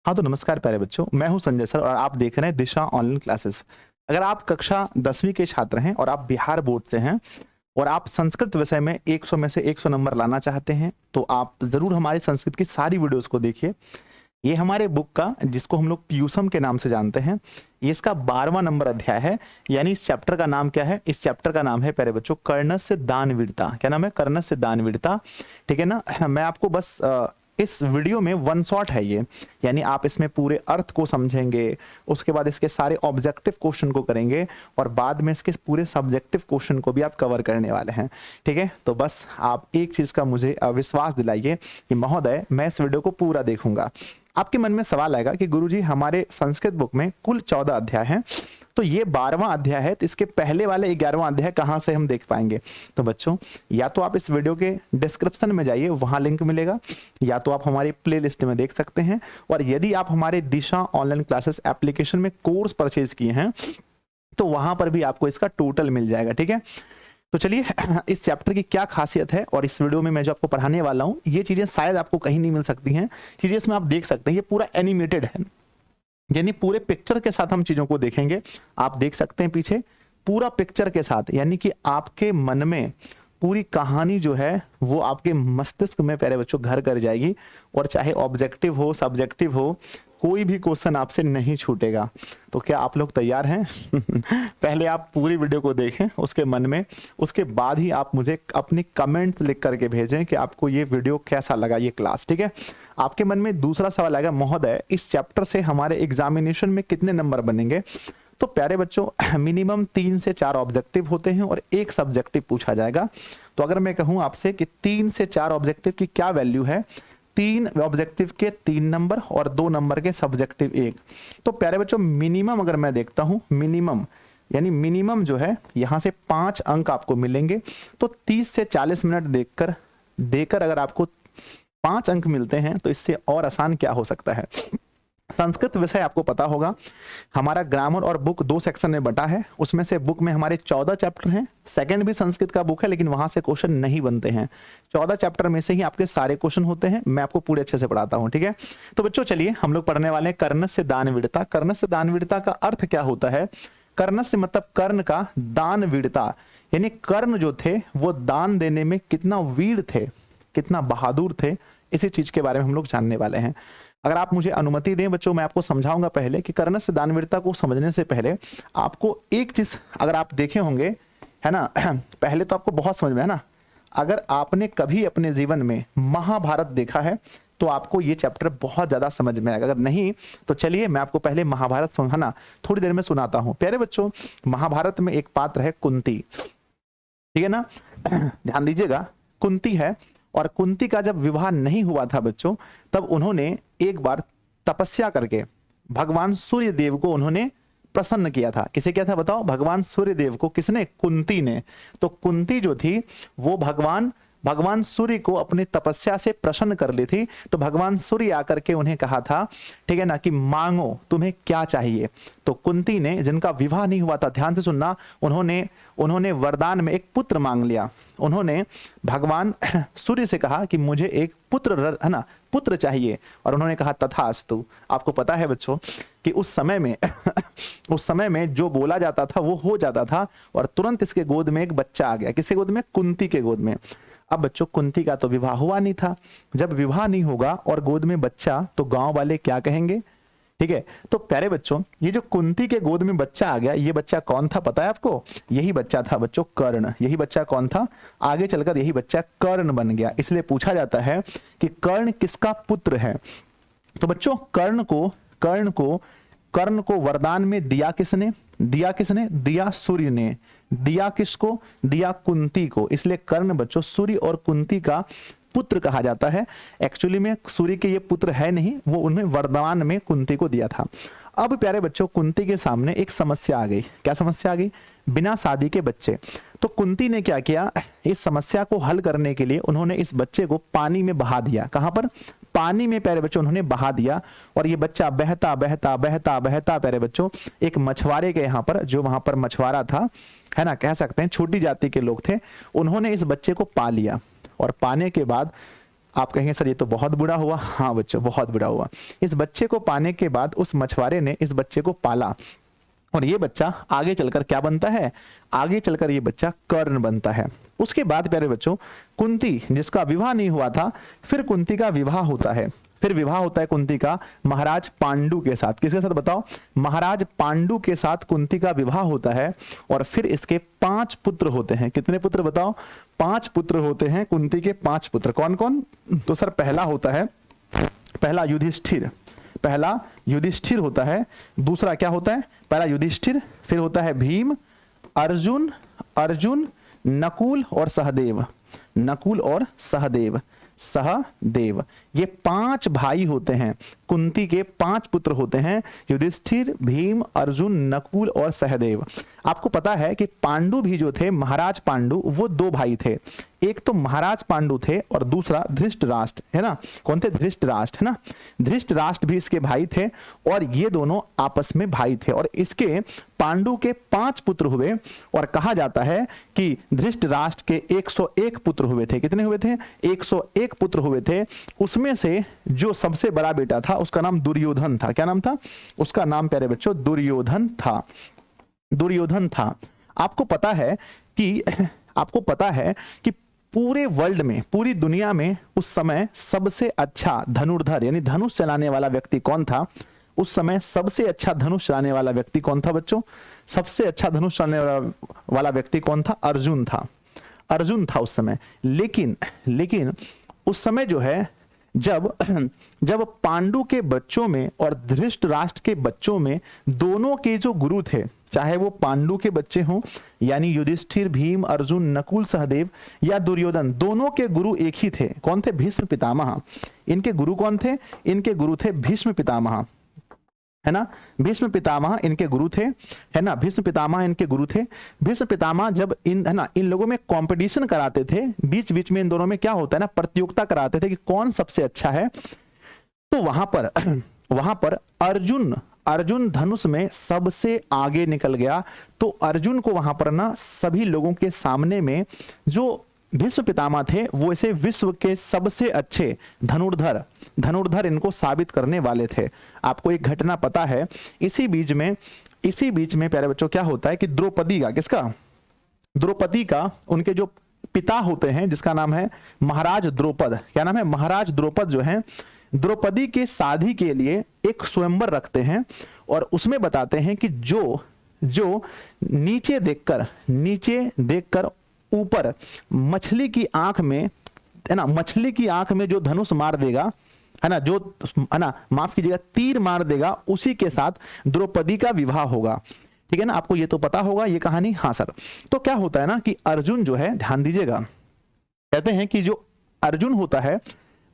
हाँ, तो नमस्कार प्यारे बच्चों, मैं हूँ संजय सर और आप देख रहे हैं दिशा ऑनलाइन क्लासेस। अगर आप कक्षा 10वीं के छात्र हैं और आप बिहार बोर्ड से हैं और आप संस्कृत विषय में 100 में से 100 नंबर लाना चाहते हैं, तो आप ज़रूर हमारी संस्कृत की सारी वीडियोस को देखिए। ये हमारे बुक का, जिसको हम लोग ट्यूसम के नाम से जानते हैं, ये इसका 12वां नंबर अध्याय है। यानी इस चैप्टर का नाम क्या है? इस चैप्टर का नाम है प्यारे बच्चों कर्णस्य दानवीरता। क्या नाम है? कर्णस्य दानवीरता। ठीक है ना। मैं आपको बस इस वीडियो में वन शॉट है ये, यानी आप इसमें पूरे अर्थ को समझेंगे, उसके बाद इसके सारे ऑब्जेक्टिव क्वेश्चन को करेंगे और बाद में इसके पूरे सब्जेक्टिव क्वेश्चन को भी आप कवर करने वाले हैं। ठीक है, तो बस आप एक चीज का मुझे विश्वास दिलाइए कि महोदय मैं इस वीडियो को पूरा देखूंगा। आपके मन में सवाल आएगा कि गुरुजी हमारे संस्कृत बुक में कुल 14 अध्याय हैं, तो ये 12वां अध्याय है, तो इसके पहले वाले 11वां अध्याय कहाँ से हम देख पाएंगे? तो बच्चों, या तो आप इस वीडियो के डिस्क्रिप्शन में जाइए, वहां लिंक मिलेगा, या तो आप हमारी प्लेलिस्ट में देख सकते हैं। और यदि आप हमारे दिशा ऑनलाइन क्लासेस एप्लीकेशन में कोर्स परचेज किए हैं तो वहां पर भी आपको इसका टोटल मिल जाएगा। ठीक है, तो चलिए, इस चैप्टर की क्या खासियत है और इस वीडियो में मैं जो आपको पढ़ाने वाला हूं, ये चीजें शायद आपको कहीं नहीं मिल सकती हैं। चीजें इसमें आप देख सकते हैं, ये पूरा एनिमेटेड है, यानी पूरे पिक्चर के साथ हम चीजों को देखेंगे। आप देख सकते हैं पीछे पूरा पिक्चर के साथ, यानी कि आपके मन में पूरी कहानी जो है वो आपके मस्तिष्क में प्यारे बच्चों घर कर जाएगी। और चाहे ऑब्जेक्टिव हो सब्जेक्टिव हो, कोई भी क्वेश्चन आपसे नहीं छूटेगा। तो क्या आप लोग तैयार हैं? पहले आप पूरी वीडियो को देखें उसके मन में, उसके बाद ही आप मुझे अपने कमेंट्स लिख करके भेजें कि आपको ये वीडियो कैसा लगा, ये क्लास। ठीक है, आपके मन में दूसरा सवाल आएगा, महोदय इस चैप्टर से हमारे एग्जामिनेशन में कितने नंबर बनेंगे? तो प्यारे बच्चों, मिनिमम 3 से 4 ऑब्जेक्टिव होते हैं और एक सब्जेक्टिव पूछा जाएगा। तो अगर मैं कहूं आपसे कि 3 से 4 ऑब्जेक्टिव की क्या वैल्यू है, 3 ऑब्जेक्टिव के 3 नंबर और 2 नंबर के सब्जेक्टिव 1। तो प्यारे बच्चों, मिनिमम अगर मैं देखता हूं, मिनिमम यानी मिनिमम जो है यहां से 5 अंक आपको मिलेंगे। तो 30 से 40 मिनट देकर अगर आपको 5 अंक मिलते हैं तो इससे और आसान क्या हो सकता है? संस्कृत विषय आपको पता होगा, हमारा ग्रामर और बुक 2 सेक्शन में बटा है। उसमें से बुक में हमारे 14 चैप्टर हैं। सेकंड भी संस्कृत का बुक है, लेकिन वहां से क्वेश्चन नहीं बनते हैं। 14 चैप्टर में से ही आपके सारे क्वेश्चन होते हैं। मैं आपको पूरे अच्छे से पढ़ाता हूं। ठीक है, तो बच्चों चलिए हम लोग पढ़ने वाले हैं कर्णस्य दानवीरता। कर्णस्य दानवीरता का अर्थ क्या होता है? कर्णस्य मतलब कर्ण का, दानवीरता यानी कर्ण जो थे वो दान देने में कितना वीर थे, कितना बहादुर थे, इसी चीज के बारे में हम लोग जानने वाले हैं। अगर आप मुझे अनुमति दें बच्चों, मैं आपको समझाऊंगा। पहले कि कर्णस्य दानवीरता को समझने से पहले आपको एक चीज, अगर आप देखे होंगे, है ना, पहले तो आपको बहुत समझ में है ना, अगर आपने कभी अपने जीवन में महाभारत देखा है तो आपको ये चैप्टर बहुत ज्यादा समझ में आएगा। अगर नहीं तो चलिए मैं आपको पहले महाभारत सुनाना थोड़ी देर में सुनाता हूं। प्यारे बच्चों, महाभारत में एक पात्र है कुंती। ठीक है ना, ध्यान दीजिएगा, कुंती है। और कुंती का जब विवाह नहीं हुआ था बच्चों, तब उन्होंने एक बार तपस्या करके भगवान सूर्य देव को उन्होंने प्रसन्न किया था। किसे किया था बताओ? भगवान सूर्य देव को। किसने? कुंती ने। तो कुंती जो थी वो भगवान सूर्य को अपनी तपस्या से प्रसन्न कर ली थी। तो भगवान सूर्य आकर के उन्हें कहा था, ठीक है ना, कि मांगो तुम्हें क्या चाहिए। तो कुंती ने, जिनका विवाह नहीं हुआ था, ध्यान से सुनना, उन्होंने वरदान में एक पुत्र मांग लिया। उन्होंने भगवान सूर्य से कहा कि मुझे एक पुत्र, है ना, पुत्र चाहिए। और उन्होंने कहा तथास्तु। आपको पता है बच्चों कि उस समय में जो बोला जाता था वो हो जाता था। और तुरंत इसके गोद में एक बच्चा आ गया। किसके गोद में? कुंती के गोद में। अब बच्चों, कुंती का तो विवाह हुआ नहीं था। जब विवाह नहीं होगा और गोद में बच्चा, तो गांव वाले क्या कहेंगे? ठीक है, तो प्यारे बच्चों, ये जो कुंती के गोद में बच्चा आ गया, ये बच्चा कौन था पता है आपको? यही बच्चा था बच्चों कर्ण। यही बच्चा कौन था? आगे चलकर यही बच्चा कर्ण बन गया। इसलिए पूछा जाता है कि कर्ण किसका पुत्र है? तो बच्चों, कर्ण को वरदान में दिया किसने? दिया सूर्य ने। दिया किसको? दिया कुंती को। इसलिए कर्ण बच्चों सूर्य और कुंती का पुत्र कहा जाता है। एक्चुअली में सूर्य के ये पुत्र है नहीं, वो उन्हें वरदान में कुंती को दिया था। अब प्यारे बच्चों, कुंती के सामने एक समस्या आ गई। क्या समस्या आ गई? बिना शादी के बच्चे। तो कुंती ने क्या किया? इस समस्या को हल करने के लिए उन्होंने इस बच्चे को पानी में बहा दिया। कहां पर? पानी में प्यारे बच्चों उन्होंने बहा दिया। और ये बच्चा बहता बहता बहता बहता प्यारे बच्चों एक मछुआरे के यहाँ पर, जो वहां पर मछुआरा था, है ना, कह सकते हैं छोटी जाति के लोग थे, उन्होंने इस बच्चे को पा लिया। और पाने के बाद आप कहेंगे सर ये तो बहुत बुरा हुआ। हाँ बच्चों, बहुत बुरा हुआ। इस बच्चे को पाने के बाद उस मछुआरे ने इस बच्चे को पाला, और ये बच्चा आगे चलकर क्या बनता है, आगे चलकर ये बच्चा कर्ण बनता है। उसके बाद प्यारे बच्चों, कुंती जिसका विवाह नहीं हुआ था, फिर कुंती का विवाह होता है। फिर विवाह होता है कुंती का महाराज पांडु के साथ। किसके साथ बताओ? महाराज पांडु के साथ कुंती का विवाह होता है, और फिर इसके 5 पुत्र होते हैं। कितने पुत्र बताओ? 5 पुत्र होते हैं कुंती के। 5 पुत्र कौन कौन? तो सर पहला होता है, पहला युधिष्ठिर, पहला युधिष्ठिर होता है। दूसरा क्या होता है? पहला युधिष्ठिर, फिर होता है भीम, अर्जुन, अर्जुन, नकुल और सहदेव, नकुल और सहदेव, सहदेव। ये 5 भाई होते हैं, कुंती के 5 पुत्र होते हैं, युधिष्ठिर, भीम, अर्जुन, नकुल और सहदेव। आपको पता है कि पांडु भी जो थे, महाराज पांडु, वो 2 भाई थे। एक तो महाराज पांडु थे और दूसरा धृष्टराष्ट्र, है ना। कौन थे? धृष्टराष्ट्र, है ना। धृष्टराष्ट्र भी इसके भाई थे, और ये दोनों आपस में भाई थे। और इसके पांडु के 5 पुत्र हुए, और कहा जाता है कि धृष्टराष्ट्र के 101 पुत्र हुए थे। कितने हुए थे? 101 पुत्र हुए थे। उसमें से जो सबसे बड़ा बेटा था उसका नाम दुर्योधन था। क्या नाम था उसका? नाम प्यारे बच्चों दुर्योधन था, दुर्योधन था। आपको पता है कि पूरे वर्ल्ड में, पूरी दुनिया में उस समय सबसे अच्छा धनुर्धर यानी धनुष चलाने वाला व्यक्ति कौन था? उस समय सबसे अच्छा धनुष चलाने वाला व्यक्ति कौन था बच्चों? सबसे अच्छा धनुष चलाने वाला व्यक्ति कौन था? अर्जुन था, अर्जुन था उस समय। लेकिन उस समय जो है, जब पांडु के बच्चों में और धृष्टराष्ट्र के बच्चों में, दोनों के जो गुरु थे, चाहे वो पांडु के बच्चे हों यानी युधिष्ठिर, भीम, अर्जुन, नकुल, सहदेव, या दुर्योधन, दोनों के गुरु एक ही थे। कौन थे? भीष्म पितामह। इनके गुरु कौन थे? इनके गुरु थे भीष्म पितामह, है ना। भीष्म पितामह इनके गुरु थे, है ना। भीष्म पितामह इनके गुरु थे। भीष्म पितामह जब इन, है ना, इन लोगों में कंपटीशन कराते थे, बीच बीच में इन दोनों में क्या होता है ना, प्रतियोगिता कराते थे कि कौन सबसे अच्छा है। तो वहां पर अर्जुन धनुष में सबसे आगे निकल गया। तो अर्जुन को वहां पर ना सभी लोगों के सामने में जो भीष्म पितामह थे, वो इसे विश्व के सबसे अच्छे धनुर्धर इनको साबित करने वाले थे। आपको एक घटना पता है, इसी बीच में प्यारे बच्चों क्या होता है कि द्रौपदी का, किसका? द्रौपदी का, उनके जो पिता होते हैं जिसका नाम है महाराज द्रौपद। क्या नाम है? महाराज द्रौपद जो है, द्रौपदी के शादी के लिए एक स्वयंवर रखते हैं, और उसमें बताते हैं कि जो नीचे देखकर ऊपर मछली की आंख में, है ना, मछली की आंख में जो धनुष मार देगा, है ना, जो, है ना, माफ कीजिएगा, तीर मार देगा, उसी के साथ द्रौपदी का विवाह होगा। ठीक है ना। आपको ये तो पता होगा ये कहानी। हाँ सर। तो क्या होता है ना कि अर्जुन जो है, ध्यान दीजिएगा, कहते हैं कि जो अर्जुन होता है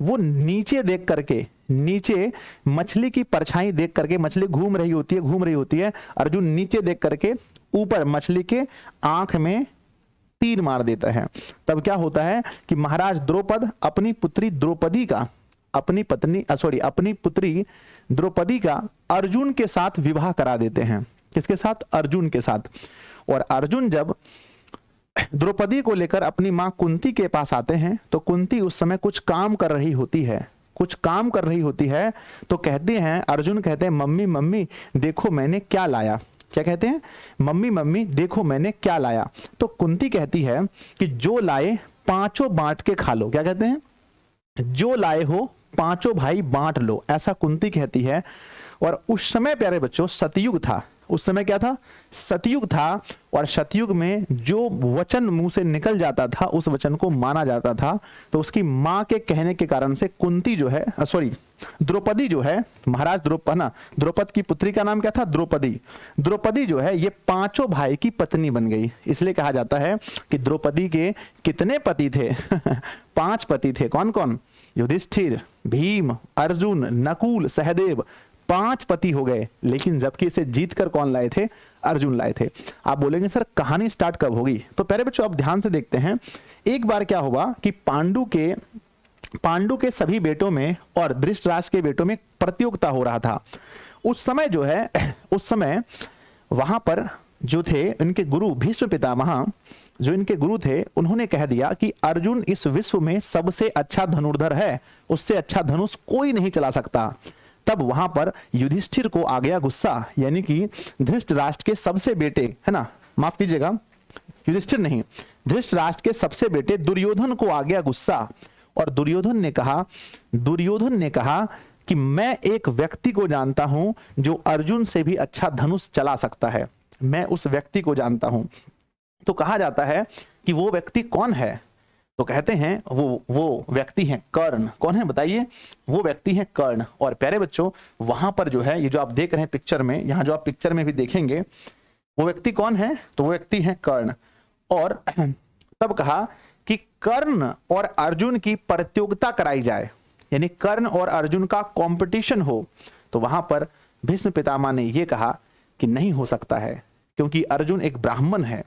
वो नीचे देख करके, नीचे मछली की परछाई देख करके, मछली घूम रही होती है, अर्जुन नीचे देख करके ऊपर मछली के आंख में तीर मार देता है। तब क्या होता है कि महाराज द्रौपद अपनी पुत्री द्रौपदी का, अपनी पुत्री द्रौपदी का अर्जुन के साथ विवाह करा देते हैं। किसके साथ? अर्जुन के साथ। और अर्जुन जब द्रौपदी को लेकर अपनी मां कुंती के पास आते हैं, तो कुंती उस समय कुछ काम कर रही होती है, तो कहते हैं, अर्जुन कहते हैं, मम्मी देखो मैंने क्या लाया। क्या कहते हैं? मम्मी देखो मैंने क्या लाया। तो कुंती कहती है कि जो लाए 5 बांट के खा लो। क्या कहते हैं? जो लाए हो 5 भाई बांट लो, ऐसा कुंती कहती है। और उस समय प्यारे बच्चों सतयुग था। उस समय क्या था? सतयुग था। और सतयुग में जो वचन मुंह से निकल जाता था उस वचन को माना जाता था। तो उसकी मां के कहने के कारण से कुंती जो है, द्रौपदी जो है, महाराज द्रौपद की पुत्री का नाम क्या था? द्रौपदी जो है ये 5 भाई की पत्नी बन गई। इसलिए कहा जाता है कि द्रौपदी के कितने पति थे? 5 पति थे। कौन कौन? युधिष्ठिर, भीम, अर्जुन, नकुल, सहदेव, 5 पति हो गए। लेकिन जबकि इसे जीत कर कौन लाए थे? अर्जुन लाए थे। आप बोलेंगे सर कहानी स्टार्ट कब होगी? तो प्यारे बच्चों आप ध्यान से देखते हैं। एक बार क्या हुआ कि पांडु के सभी बेटों में और धृतराष्ट्र के बेटों में प्रतियोगिता हो रहा था। उस समय वहां पर जो थे इनके गुरु भीष्म पितामह, जो इनके गुरु थे, उन्होंने कह दिया कि अर्जुन इस विश्व में सबसे अच्छा धनुर्धर है, उससे अच्छा धनुष कोई नहीं चला सकता। तब वहां पर युधिष्ठिर को आ गया गुस्सा, यानी कि धृतराष्ट्र के सबसे बेटे, है ना, माफ कीजिएगा, युधिष्ठिर नहीं, धृतराष्ट्र के सबसे बेटे दुर्योधन को आ गया गुस्सा। और दुर्योधन ने कहा कि मैं एक व्यक्ति को जानता हूं जो अर्जुन से भी अच्छा धनुष चला सकता है, मैं उस व्यक्ति को जानता हूं। तो कहा जाता है कि वो व्यक्ति कौन है, तो कहते हैं वो व्यक्ति है कर्ण। कौन है बताइए? वो व्यक्ति है कर्ण। और प्यारे बच्चों, वहां पर जो है, ये जो आप देख रहे हैं पिक्चर में, यहां जो आप पिक्चर में भी देखेंगे, वो व्यक्ति कौन है? तो वो व्यक्ति है कर्ण। और तब कहा कि कर्ण और अर्जुन की प्रतियोगिता कराई जाए, यानी कर्ण और अर्जुन का कंपटीशन हो। तो वहां पर भीष्म पितामह ने यह कहा कि नहीं हो सकता है, क्योंकि अर्जुन एक ब्राह्मण है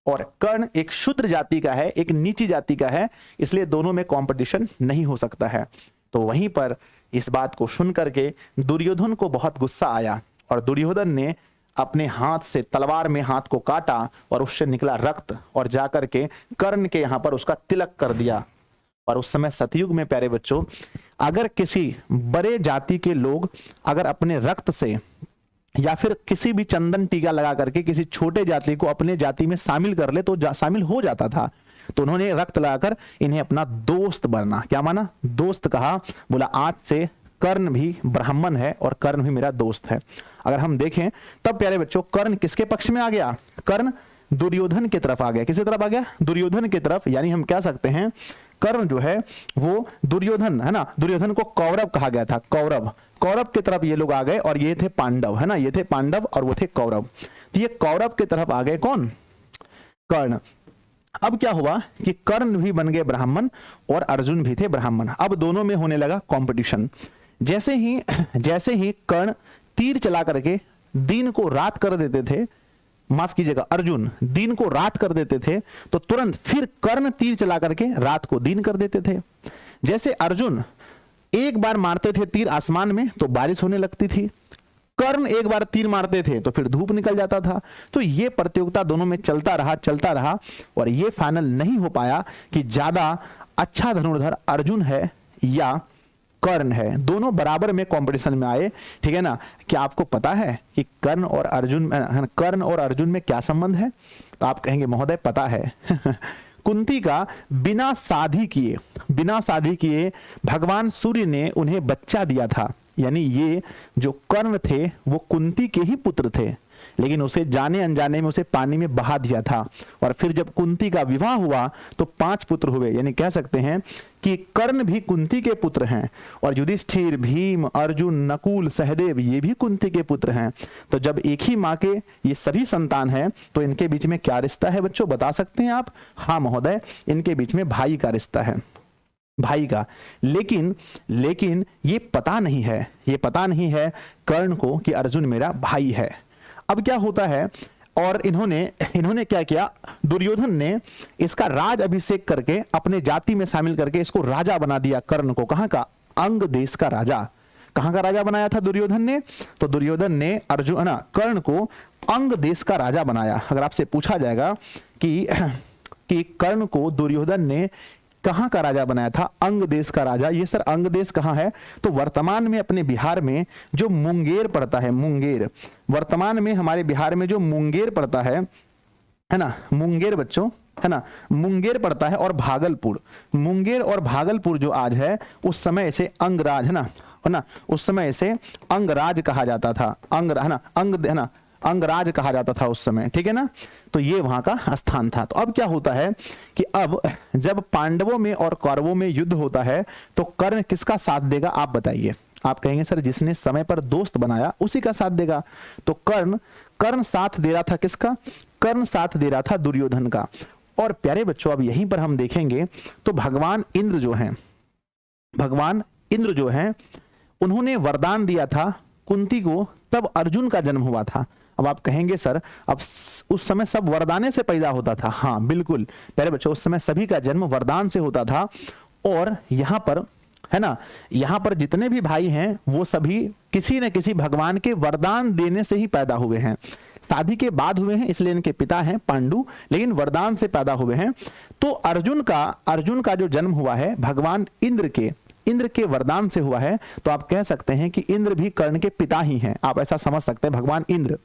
और कर्ण एक शूद्र जाति का है, एक नीची जाति का है, इसलिए दोनों में कंपटीशन नहीं हो सकता है। तो वहीं पर इस बात को सुन करके दुर्योधन को बहुत गुस्सा आया और दुर्योधन ने अपने हाथ से तलवार में हाथ को काटा और उससे निकला रक्त और जाकर के कर्ण के यहां पर उसका तिलक कर दिया। और उस समय सतयुग में प्यारे बच्चों, अगर किसी बड़े जाति के लोग अगर अपने रक्त से या फिर किसी भी चंदन टीका लगा करके किसी छोटे जाति को अपने जाति में शामिल कर ले तो शामिल हो जाता था। तो उन्होंने रक्त लगाकर इन्हें अपना दोस्त बनना, क्या माना? दोस्त कहा। बोला आज से कर्ण भी ब्राह्मण है और कर्ण भी मेरा दोस्त है। अगर हम देखें तब प्यारे बच्चों, कर्ण किसके पक्ष में आ गया? कर्ण दुर्योधन की तरफ आ गया। किसकी तरफ आ गया? दुर्योधन की तरफ। यानी हम कह सकते हैं कर्ण जो है वो दुर्योधन, है ना, दुर्योधन को कौरव कहा गया था, कौरव की तरफ ये लोग आ गए और ये थे पांडव, है ना, ये थे पांडव और वो थे कौरव। तो ये कौरव की तरफ आ गए कौन? कर्ण। अब क्या हुआ कि कर्ण भी बन गए ब्राह्मण और अर्जुन भी थे ब्राह्मण। अब दोनों में होने लगा कंपटीशन। जैसे ही कर्ण तीर चला करके दिन को रात कर देते थे, माफ कीजिएगा, अर्जुन दिन को रात कर देते थे, तो तुरंत फिर कर्ण तीर चला करके रात को दिन कर देते थे। जैसे अर्जुन एक बार मारते थे तीर आसमान में तो बारिश होने लगती थी, कर्ण एक बार तीर मारते थे तो फिर धूप निकल जाता था। तो ये प्रतियोगिता दोनों में चलता रहा और ये फाइनल नहीं हो पाया कि ज्यादा अच्छा धनुर्धर अर्जुन है या कर्ण है। दोनों बराबर में कंपटीशन में आए, ठीक है ना। क्या आपको पता है कि कर्ण और अर्जुन में क्या संबंध है? तो आप कहेंगे महोदय पता है। कुंती का बिना शादी किए भगवान सूर्य ने उन्हें बच्चा दिया था। यानी ये जो कर्ण थे वो कुंती के ही पुत्र थे, लेकिन उसे जाने अनजाने में उसे पानी में बहा दिया था। और फिर जब कुंती का विवाह हुआ तो 5 पुत्र हुए। यानी कह सकते हैं कि कर्ण भी कुंती के पुत्र हैं और युधिष्ठिर, भीम, अर्जुन, नकुल, सहदेव ये भी कुंती के पुत्र हैं। तो जब एक ही माँ के ये सभी संतान हैं तो इनके बीच में क्या रिश्ता है बच्चों, बता सकते हैं आप? हाँ महोदय, इनके बीच में भाई का रिश्ता है, भाई का। लेकिन ये पता नहीं है कर्ण को कि अर्जुन मेरा भाई है। अब क्या होता है, और इन्होंने क्या किया, दुर्योधन ने इसका राज अभिषेक करके अपने जाति में शामिल करके इसको राजा बना दिया कर्ण को। कहां का? अंग देश का राजा। कहां का राजा बनाया था दुर्योधन ने? तो दुर्योधन ने कर्ण को अंग देश का राजा बनाया। अगर आपसे पूछा जाएगा कि कर्ण को दुर्योधन ने कहां का राजा बनाया था? अंग देश का राजा। ये सर अंग देश कहां है? तो वर्तमान में अपने बिहार में जो मुंगेर पड़ता है, मुंगेर, वर्तमान में हमारे बिहार में जो मुंगेर पड़ता है ना, मुंगेर बच्चों, है ना, मुंगेर पड़ता है और भागलपुर, मुंगेर और भागलपुर जो आज है उस समय इसे अंगराज, है ना, उस समय इसे अंगराज कहा जाता था। अंगराज कहा जाता था उस समय, ठीक है ना। तो ये वहां का स्थान था। तो अब क्या होता है कि अब जब पांडवों में और कौरवों में युद्ध होता है तो कर्ण किसका साथ देगा आप बताइए? आप कहेंगे सर जिसने समय पर दोस्त बनाया उसी का साथ देगा। तो कर्ण साथ दे रहा था किसका? कर्ण साथ दे रहा था दुर्योधन का। और प्यारे बच्चों अब यहीं पर हम देखेंगे तो भगवान इंद्र जो हैं उन्होंने वरदान दिया था कुंती को, तब अर्जुन का जन्म हुआ था। अब आप कहेंगे सर अब उस समय सब वरदाने से पैदा होता था। हाँ बिल्कुल प्यारे बच्चों, उस समय सभी का जन्म वरदान से होता था। और यहाँ पर, है ना, यहाँ पर जितने भी भाई हैं वो सभी किसी न किसी भगवान के वरदान देने से ही पैदा हुए हैं। शादी के बाद हुए हैं, इसलिए इनके पिता हैं पांडु, लेकिन वरदान से पैदा हुए हैं। तो अर्जुन का जो जन्म हुआ है भगवान इंद्र के वरदान से हुआ है। तो आप कह सकते हैं कि इंद्र भी कर्ण के पिता ही हैं, आप ऐसा समझ सकते हैं, भगवान इंद्र।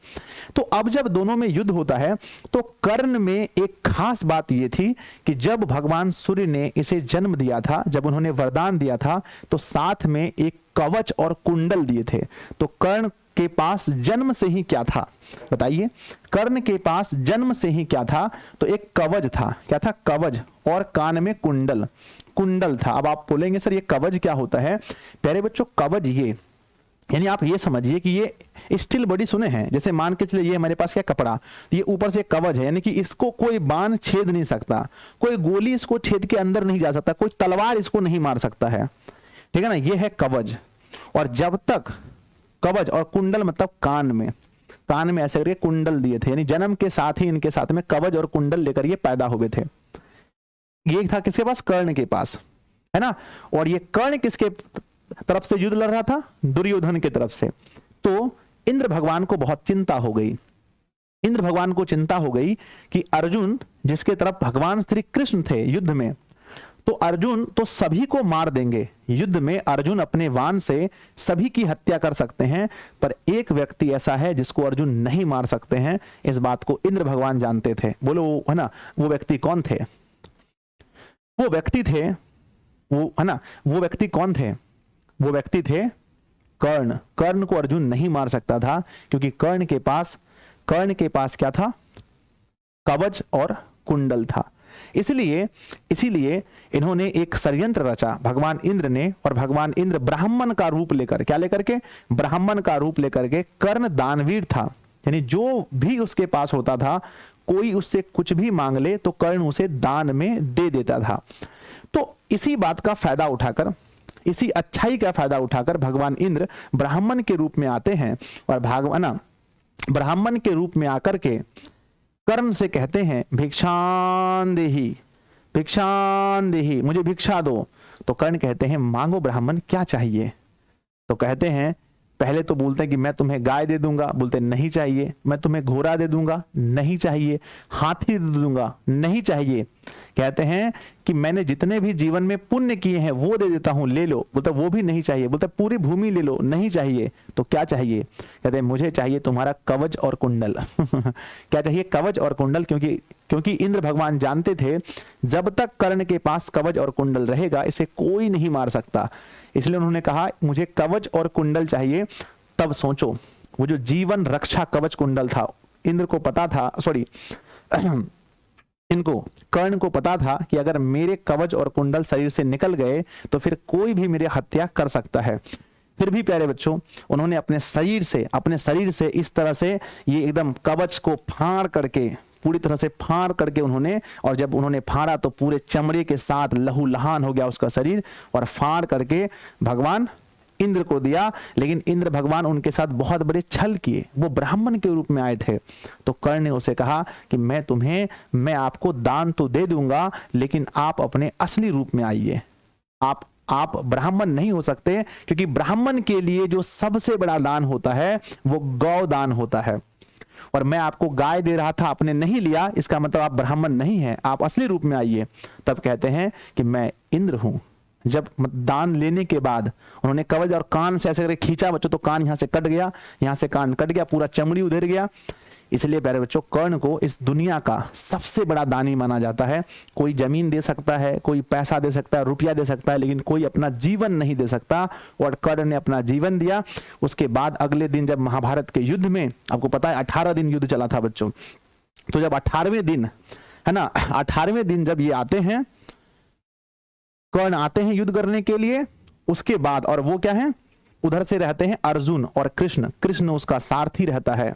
तो अब जब दोनों में युद्ध होता है तो कर्ण में एक खास बात यह थी कि जब भगवान सूर्य ने इसे जन्म दिया था, जब उन्होंने वरदान दिया था, तो साथ में एक कवच और कुंडल दिए थे। तो कर्ण के पास जन्म से ही क्या था बताइए? कर्ण के पास जन्म से ही क्या था? तो एक कवच था। क्या था? कवच, और कान में कुंडल था। अब आप बोलेंगे सर ये कवच क्या होता है? प्यारे बच्चों, कवच ये यानी आप ये समझिए कि ये स्टील बॉडी सुने हैं, जैसे मान के चले ये हमारे पास क्या कपड़ा, ये ऊपर से कवच है, यानी कि इसको कोई बाण छेद नहीं सकता, कोई गोली इसको छेद के अंदर नहीं जा सकता, कोई तलवार इसको नहीं मार सकता है, ठीक है ना? ये है कवच। और जब तक कवच और कुंडल मतलब कान में ऐसे करके कुंडल दिए थे, यानी जन्म के साथ ही इनके साथ में कवच और कुंडल लेकर ये पैदा हुए थे। ये था किसके पास? कर्ण के पास, है ना? और ये कर्ण किसके तरफ से युद्ध लड़ रहा था? दुर्योधन के तरफ से। तो इंद्र भगवान को बहुत चिंता हो गई। इंद्र भगवान को चिंता हो गई कि अर्जुन जिसके तरफ भगवान श्री कृष्ण थे युद्ध में, तो अर्जुन तो सभी को मार देंगे युद्ध में। अर्जुन अपने वाण से सभी की हत्या कर सकते हैं, पर एक व्यक्ति ऐसा है जिसको अर्जुन नहीं मार सकते हैं। इस बात को इंद्र भगवान जानते थे। बोलो है ना, वो व्यक्ति कौन थे? वो व्यक्ति थे वो व्यक्ति कौन थे? वो व्यक्ति थे कर्ण। कर्ण को अर्जुन नहीं मार सकता था क्योंकि कर्ण के पास क्या था? कवच और कुंडल था। इसलिए इन्होंने एक षड्यंत्र रचा भगवान इंद्र ने, और भगवान इंद्र ब्राह्मण का रूप लेकर, क्या लेकर के? ब्राह्मण का रूप लेकर के। कर्ण दानवीर था, यानी जो भी उसके पास होता था, कोई उससे कुछ भी मांग ले तो कर्ण उसे दान में दे देता था। तो इसी बात का फायदा उठाकर, इसी अच्छाई का फायदा उठाकर भगवान इंद्र ब्राह्मण के रूप में आते हैं, और ब्राह्मण के रूप में आकर के कर्ण से कहते हैं भिक्षान देही, मुझे भिक्षा दो। तो कर्ण कहते हैं मांगो ब्राह्मण, क्या चाहिए? तो कहते हैं, पहले तो बोलते हैं कि मैं तुम्हें गाय दे दूंगा, बोलते नहीं चाहिए। मैं तुम्हें घोड़ा दे दूंगा, नहीं चाहिए। हाथी दे दूंगा, नहीं चाहिए। कहते हैं कि मैंने जितने भी जीवन में पुण्य किए हैं वो दे देता हूं, ले लो, बोलते वो भी नहीं चाहिए। बोलते पूरी भूमि ले लो, नहीं चाहिए। तो क्या चाहिए? कहते हैं मुझे चाहिए तुम्हारा कवच और कुंडल। क्या चाहिए? कवच और कुंडल। क्योंकि इंद्र भगवान जानते थे जब तक कर्ण के पास कवच और कुंडल रहेगा इसे कोई नहीं मार सकता, इसलिए उन्होंने कहा मुझे कवच और कुंडल चाहिए। तब सोचो, वो जो जीवन रक्षा कवच कुंडल था, इंद्र को पता था, इनको कर्ण को पता था कि अगर मेरे कवच और कुंडल शरीर से निकल गए तो फिर कोई भी मेरी हत्या कर सकता है। फिर भी प्यारे बच्चों, उन्होंने अपने शरीर से इस तरह से ये एकदम कवच को पूरी तरह से फाड़ करके उन्होंने, और जब उन्होंने फाड़ा तो पूरे चमड़े के साथ लहूलुहान हो गया उसका शरीर, और फाड़ करके भगवान इंद्र को दिया। लेकिन इंद्र भगवान उनके साथ बहुत बड़े छल किए, वो ब्राह्मण के रूप में आए थे। तो कर्ण ने उसे कहा कि मैं आपको दान तो दे दूंगा, लेकिन आप अपने असली रूप में आइए। आप ब्राह्मण नहीं हो सकते, क्योंकि ब्राह्मण के लिए जो सबसे बड़ा दान होता है वो गौ दान होता है। और मैं आपको गाय दे रहा था, आपने नहीं लिया, इसका मतलब आप ब्राह्मण नहीं हैं, आप असली रूप में आइए। तब कहते हैं कि मैं इंद्र हूं। जब दान लेने के बाद उन्होंने कवच और कान से ऐसे करके खींचा बच्चों, तो कान यहां से कट गया, यहां से कान कट गया, पूरा चमड़ी उधर गया। इसलिए प्यारे बच्चों, कर्ण को इस दुनिया का सबसे बड़ा दानी माना जाता है। कोई जमीन दे सकता है, कोई पैसा दे सकता है, रुपया दे सकता है, लेकिन कोई अपना जीवन नहीं दे सकता। और कर्ण ने अपना जीवन दिया। उसके बाद अगले दिन जब महाभारत के युद्ध में, आपको पता है 18 दिन युद्ध चला था बच्चों, तो जब 18वें दिन है ना, 18वें दिन जब ये आते हैं, कर्ण आते हैं युद्ध करने के लिए, उसके बाद, और वो क्या है, उधर से रहते हैं अर्जुन और कृष्ण उसका सारथी रहता है,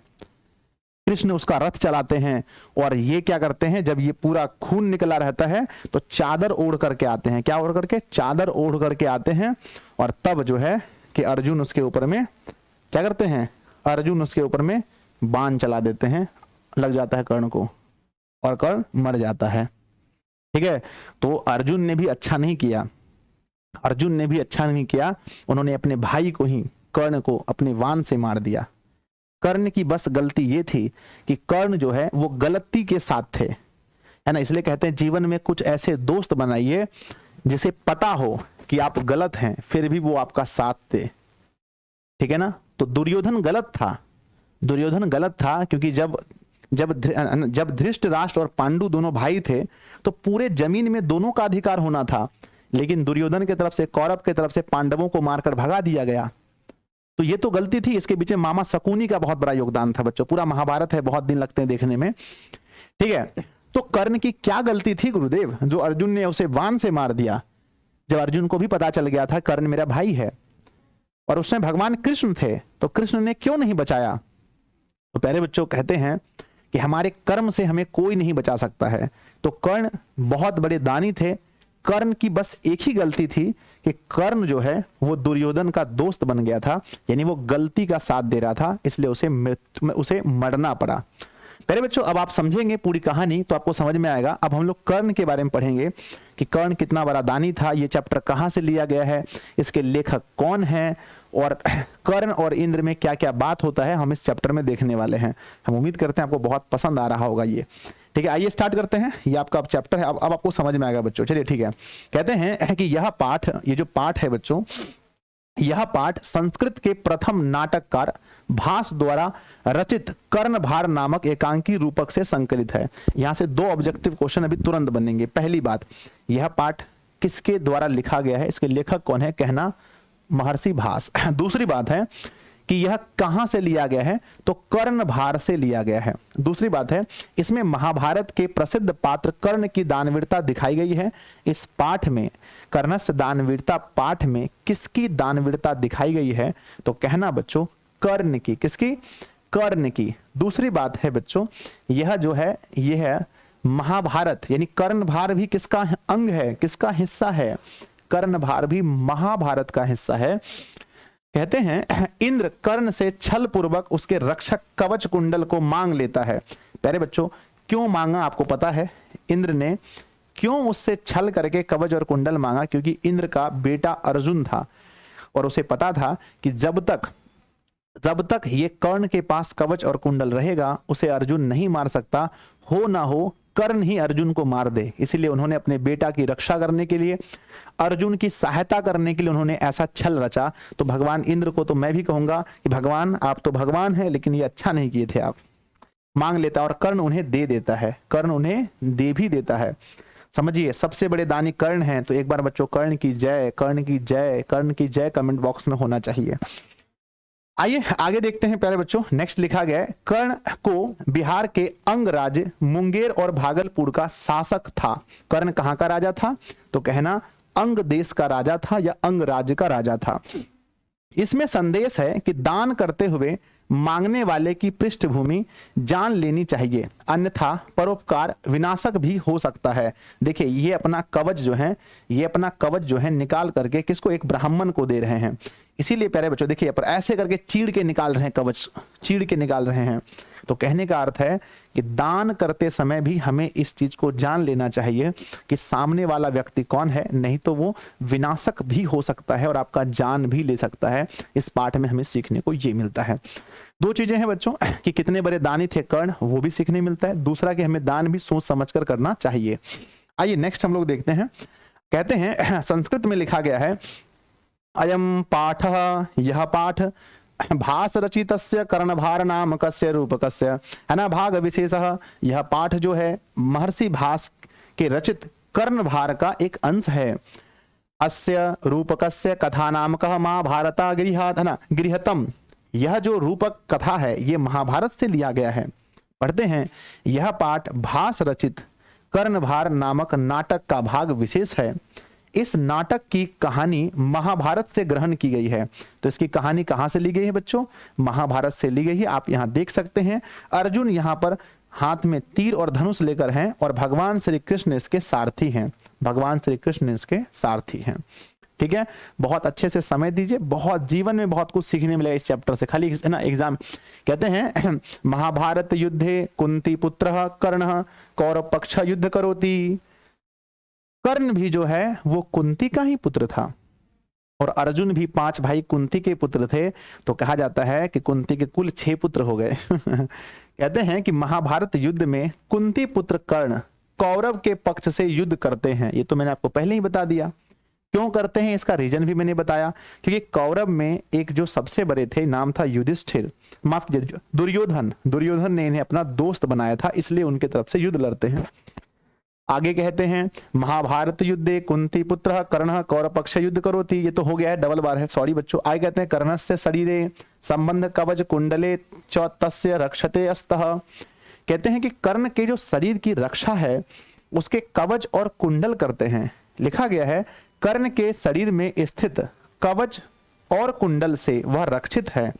कृष्ण उसका रथ चलाते हैं। और ये क्या करते हैं, जब ये पूरा खून निकला रहता है तो चादर ओढ़ करके आते हैं। क्या ओढ़ करके? चादर ओढ़ करके आते हैं। और तब जो है कि अर्जुन उसके ऊपर में क्या करते हैं, अर्जुन उसके ऊपर में बाण चला देते हैं, लग जाता है कर्ण को, और कर्ण मर जाता है। ठीक है, तो अर्जुन ने भी अच्छा नहीं किया, उन्होंने अपने भाई को ही, कर्ण को, अपने वाण से मार दिया। कर्ण की बस गलती ये थी कि कर्ण जो है वो गलती के साथ थे, है ना। इसलिए कहते हैं जीवन में कुछ ऐसे दोस्त बनाइए जिसे पता हो कि आप गलत हैं फिर भी वो आपका साथ दे, ठीक है ना। तो दुर्योधन गलत था, दुर्योधन गलत था क्योंकि जब धृतराष्ट्र और पांडु दोनों भाई थे तो पूरे जमीन में दोनों का अधिकार होना था, लेकिन दुर्योधन की तरफ से, कौरव की तरफ से पांडवों को मारकर भगा दिया गया। तो ये तो गलती थी। इसके पीछे मामा शकुनी का बहुत बड़ा योगदान था बच्चों। पूरा महाभारत है, बहुत दिन लगते हैं देखने में, ठीक है। तो कर्ण की क्या गलती थी गुरुदेव, जो अर्जुन ने उसे बाण से मार दिया? जब अर्जुन को भी पता चल गया था कर्ण मेरा भाई है और उसमें भगवान कृष्ण थे, तो कृष्ण ने क्यों नहीं बचाया? तो पहले बच्चों कहते हैं कि हमारे कर्म से हमें कोई नहीं बचा सकता है। तो कर्ण बहुत बड़े दानी थे। कर्ण की बस एक ही गलती थी कि कर्ण जो है वो दुर्योधन का दोस्त बन गया था, यानी वो गलती का साथ दे रहा था, इसलिए उसे मरना पड़ा। पहले बच्चों अब आप समझेंगे पूरी कहानी तो आपको समझ में आएगा। अब हम लोग कर्ण के बारे में पढ़ेंगे कि कर्ण कितना बड़ा दानी था, ये चैप्टर कहाँ से लिया गया है, इसके लेखक कौन है, और कर्ण और इंद्र में क्या क्या बात होता है, हम इस चैप्टर में देखने वाले हैं। हम उम्मीद करते हैं आपको बहुत पसंद आ रहा होगा ये, ठीक है। आइए स्टार्ट करते हैं। ये आपका अब चैप्टर है, अब आपको समझ में आएगा बच्चों। चलिए ठीक है। कहते हैं कि यह पाठ, ये जो पाठ है बच्चों, यह पाठ संस्कृत के प्रथम नाटककार भास द्वारा रचित कर्णभार नामक एकांकी रूपक से संकलित है। यहां से दो ऑब्जेक्टिव क्वेश्चन अभी तुरंत बनेंगे। पहली बात, यह पाठ किसके द्वारा लिखा गया है, इसके लेखक कौन है? कहना महर्षि भास। दूसरी बात है कि यह कहां से लिया गया है, तो कर्णभार से लिया गया है। दूसरी बात है, इसमें महाभारत के प्रसिद्ध पात्र कर्ण की दानवीरता दिखाई गई है। इस पाठ में, कर्णस्य दानवीरता पाठ में किसकी दानवीरता दिखाई गई है? तो कहना बच्चों कर्ण की। किसकी? कर्ण की। दूसरी बात है बच्चों, यह जो है यह है महाभारत, यानी कर्णभार भी किसका अंग है, किसका हिस्सा है? कर्णभार भी महाभारत का हिस्सा है। कहते हैं इंद्र कर्ण से छल पूर्वक उसके रक्षक कवच कुंडल को मांग लेता है। पहले बच्चों क्यों मांगा आपको पता है? इंद्र ने क्यों उससे छल करके कवच और कुंडल मांगा? क्योंकि इंद्र का बेटा अर्जुन था और उसे पता था कि जब तक ये कर्ण के पास कवच और कुंडल रहेगा उसे अर्जुन नहीं मार सकता, हो ना हो कर्ण ही अर्जुन को मार दे। इसीलिए उन्होंने अपने बेटा की रक्षा करने के लिए, अर्जुन की सहायता करने के लिए उन्होंने ऐसा छल रचा। तो भगवान इंद्र को तो मैं भी कहूंगा कि भगवान आप तो भगवान है, लेकिन ये अच्छा नहीं किए थे आप। मांग लेता और कर्ण उन्हें दे देता है, कर्ण उन्हें दे भी देता है। समझिए सबसे बड़े दानी कर्ण हैं। तो एक बार बच्चों कर्ण की जय, कर्ण की जय, कर्ण की जय कमेंट बॉक्स में होना चाहिए। आइए आगे देखते हैं। प्यारे बच्चों नेक्स्ट लिखा गया है, कर्ण को बिहार के अंग राज्य मुंगेर और भागलपुर का शासक था। कर्ण कहां का राजा था? तो कहना अंग देश का राजा था या अंग राज्य का राजा था। इसमें संदेश है कि दान करते हुए मांगने वाले की पृष्ठभूमि जान लेनी चाहिए, अन्यथा परोपकार विनाशक भी हो सकता है। देखिए ये अपना कवच जो है निकाल करके किसको? एक ब्राह्मण को दे रहे हैं। इसीलिए प्यारे बच्चों देखिए पर ऐसे करके चीड़ के निकाल रहे हैं, कवच चीड़ के निकाल रहे हैं। तो कहने का अर्थ है कि दान करते समय भी हमें इस चीज को जान लेना चाहिए कि सामने वाला व्यक्ति कौन है, नहीं तो वो विनाशक भी हो सकता है और आपका जान भी ले सकता है। इस पाठ में हमें सीखने को ये मिलता है। दो चीजें हैं बच्चों कि कितने बड़े दानी थे कर्ण, वो भी सीखने मिलता है। दूसरा कि हमें दान भी सोच समझकर करना चाहिए। आइए नेक्स्ट हम लोग देखते हैं। कहते हैं संस्कृत में लिखा गया है, अयम पाठ, यह पाठ भास रचितस्य कर्णभार नामकस्य रूपकस्य, है ना, भाग विशेषः। यह पाठ जो है महर्षि भास के रचित कर्णभार का एक अंश है। अस्य रूपकस्य कथा नामकः महाभारता गृहात्, है ना, गृहतम। यह जो रूपक कथा है ये महाभारत से लिया गया है। पढ़ते हैं, यह पाठ भास रचित कर्णभार नामक नाटक का भाग विशेष है। इस नाटक की कहानी महाभारत से ग्रहण की गई है। तो इसकी कहानी कहां से ली गई है बच्चों? महाभारत से ली गई है। आप यहां देख सकते हैं अर्जुन यहां पर हाथ में तीर और धनुष लेकर हैं और भगवान श्री कृष्ण इसके सारथी हैं। भगवान श्री कृष्ण इसके सारथी हैं। ठीक है, बहुत अच्छे से समय दीजिए, बहुत जीवन में बहुत कुछ सीखने मिलेगा इस चैप्टर से। खाली है ना एग्जाम। कहते हैं महाभारत युद्धे कुंती पुत्र कर्ण कौरव पक्ष युद्ध करोति। कर्ण भी जो है वो कुंती का ही पुत्र था। और अर्जुन भी 5 भाई कुंती के पुत्र थे, तो कहा जाता है कि कुंती के कुल 6 पुत्र हो गए। कहते हैं कि महाभारत युद्ध में कुंती पुत्र कर्ण कौरव के पक्ष से युद्ध करते हैं। ये तो मैंने आपको पहले ही बता दिया। क्यों करते हैं इसका रीजन भी मैंने बताया, क्योंकि कौरव में एक जो सबसे बड़े थे नाम था युधिष्ठिर, माफ कीजिए दुर्योधन। दुर्योधन ने इन्हें अपना दोस्त बनाया था, इसलिए उनके तरफ से युद्ध लड़ते हैं। आगे कहते हैं महाभारत युद्धे कुंती पुत्र कर्ण कौरव पक्ष युद्ध करोति। ये तो हो गया है, डबल बार है, सॉरी बच्चों। आगे कहते हैं कर्णस्य शरीरे संबंध कवच कुंडले च तस्य रक्षते अस्तः। कहते हैं कि कर्ण के जो शरीर की रक्षा है उसके कवच और कुंडल करते हैं। लिखा गया है कर्ण के शरीर में स्थित कवच और कुंडल से वह रक्षित है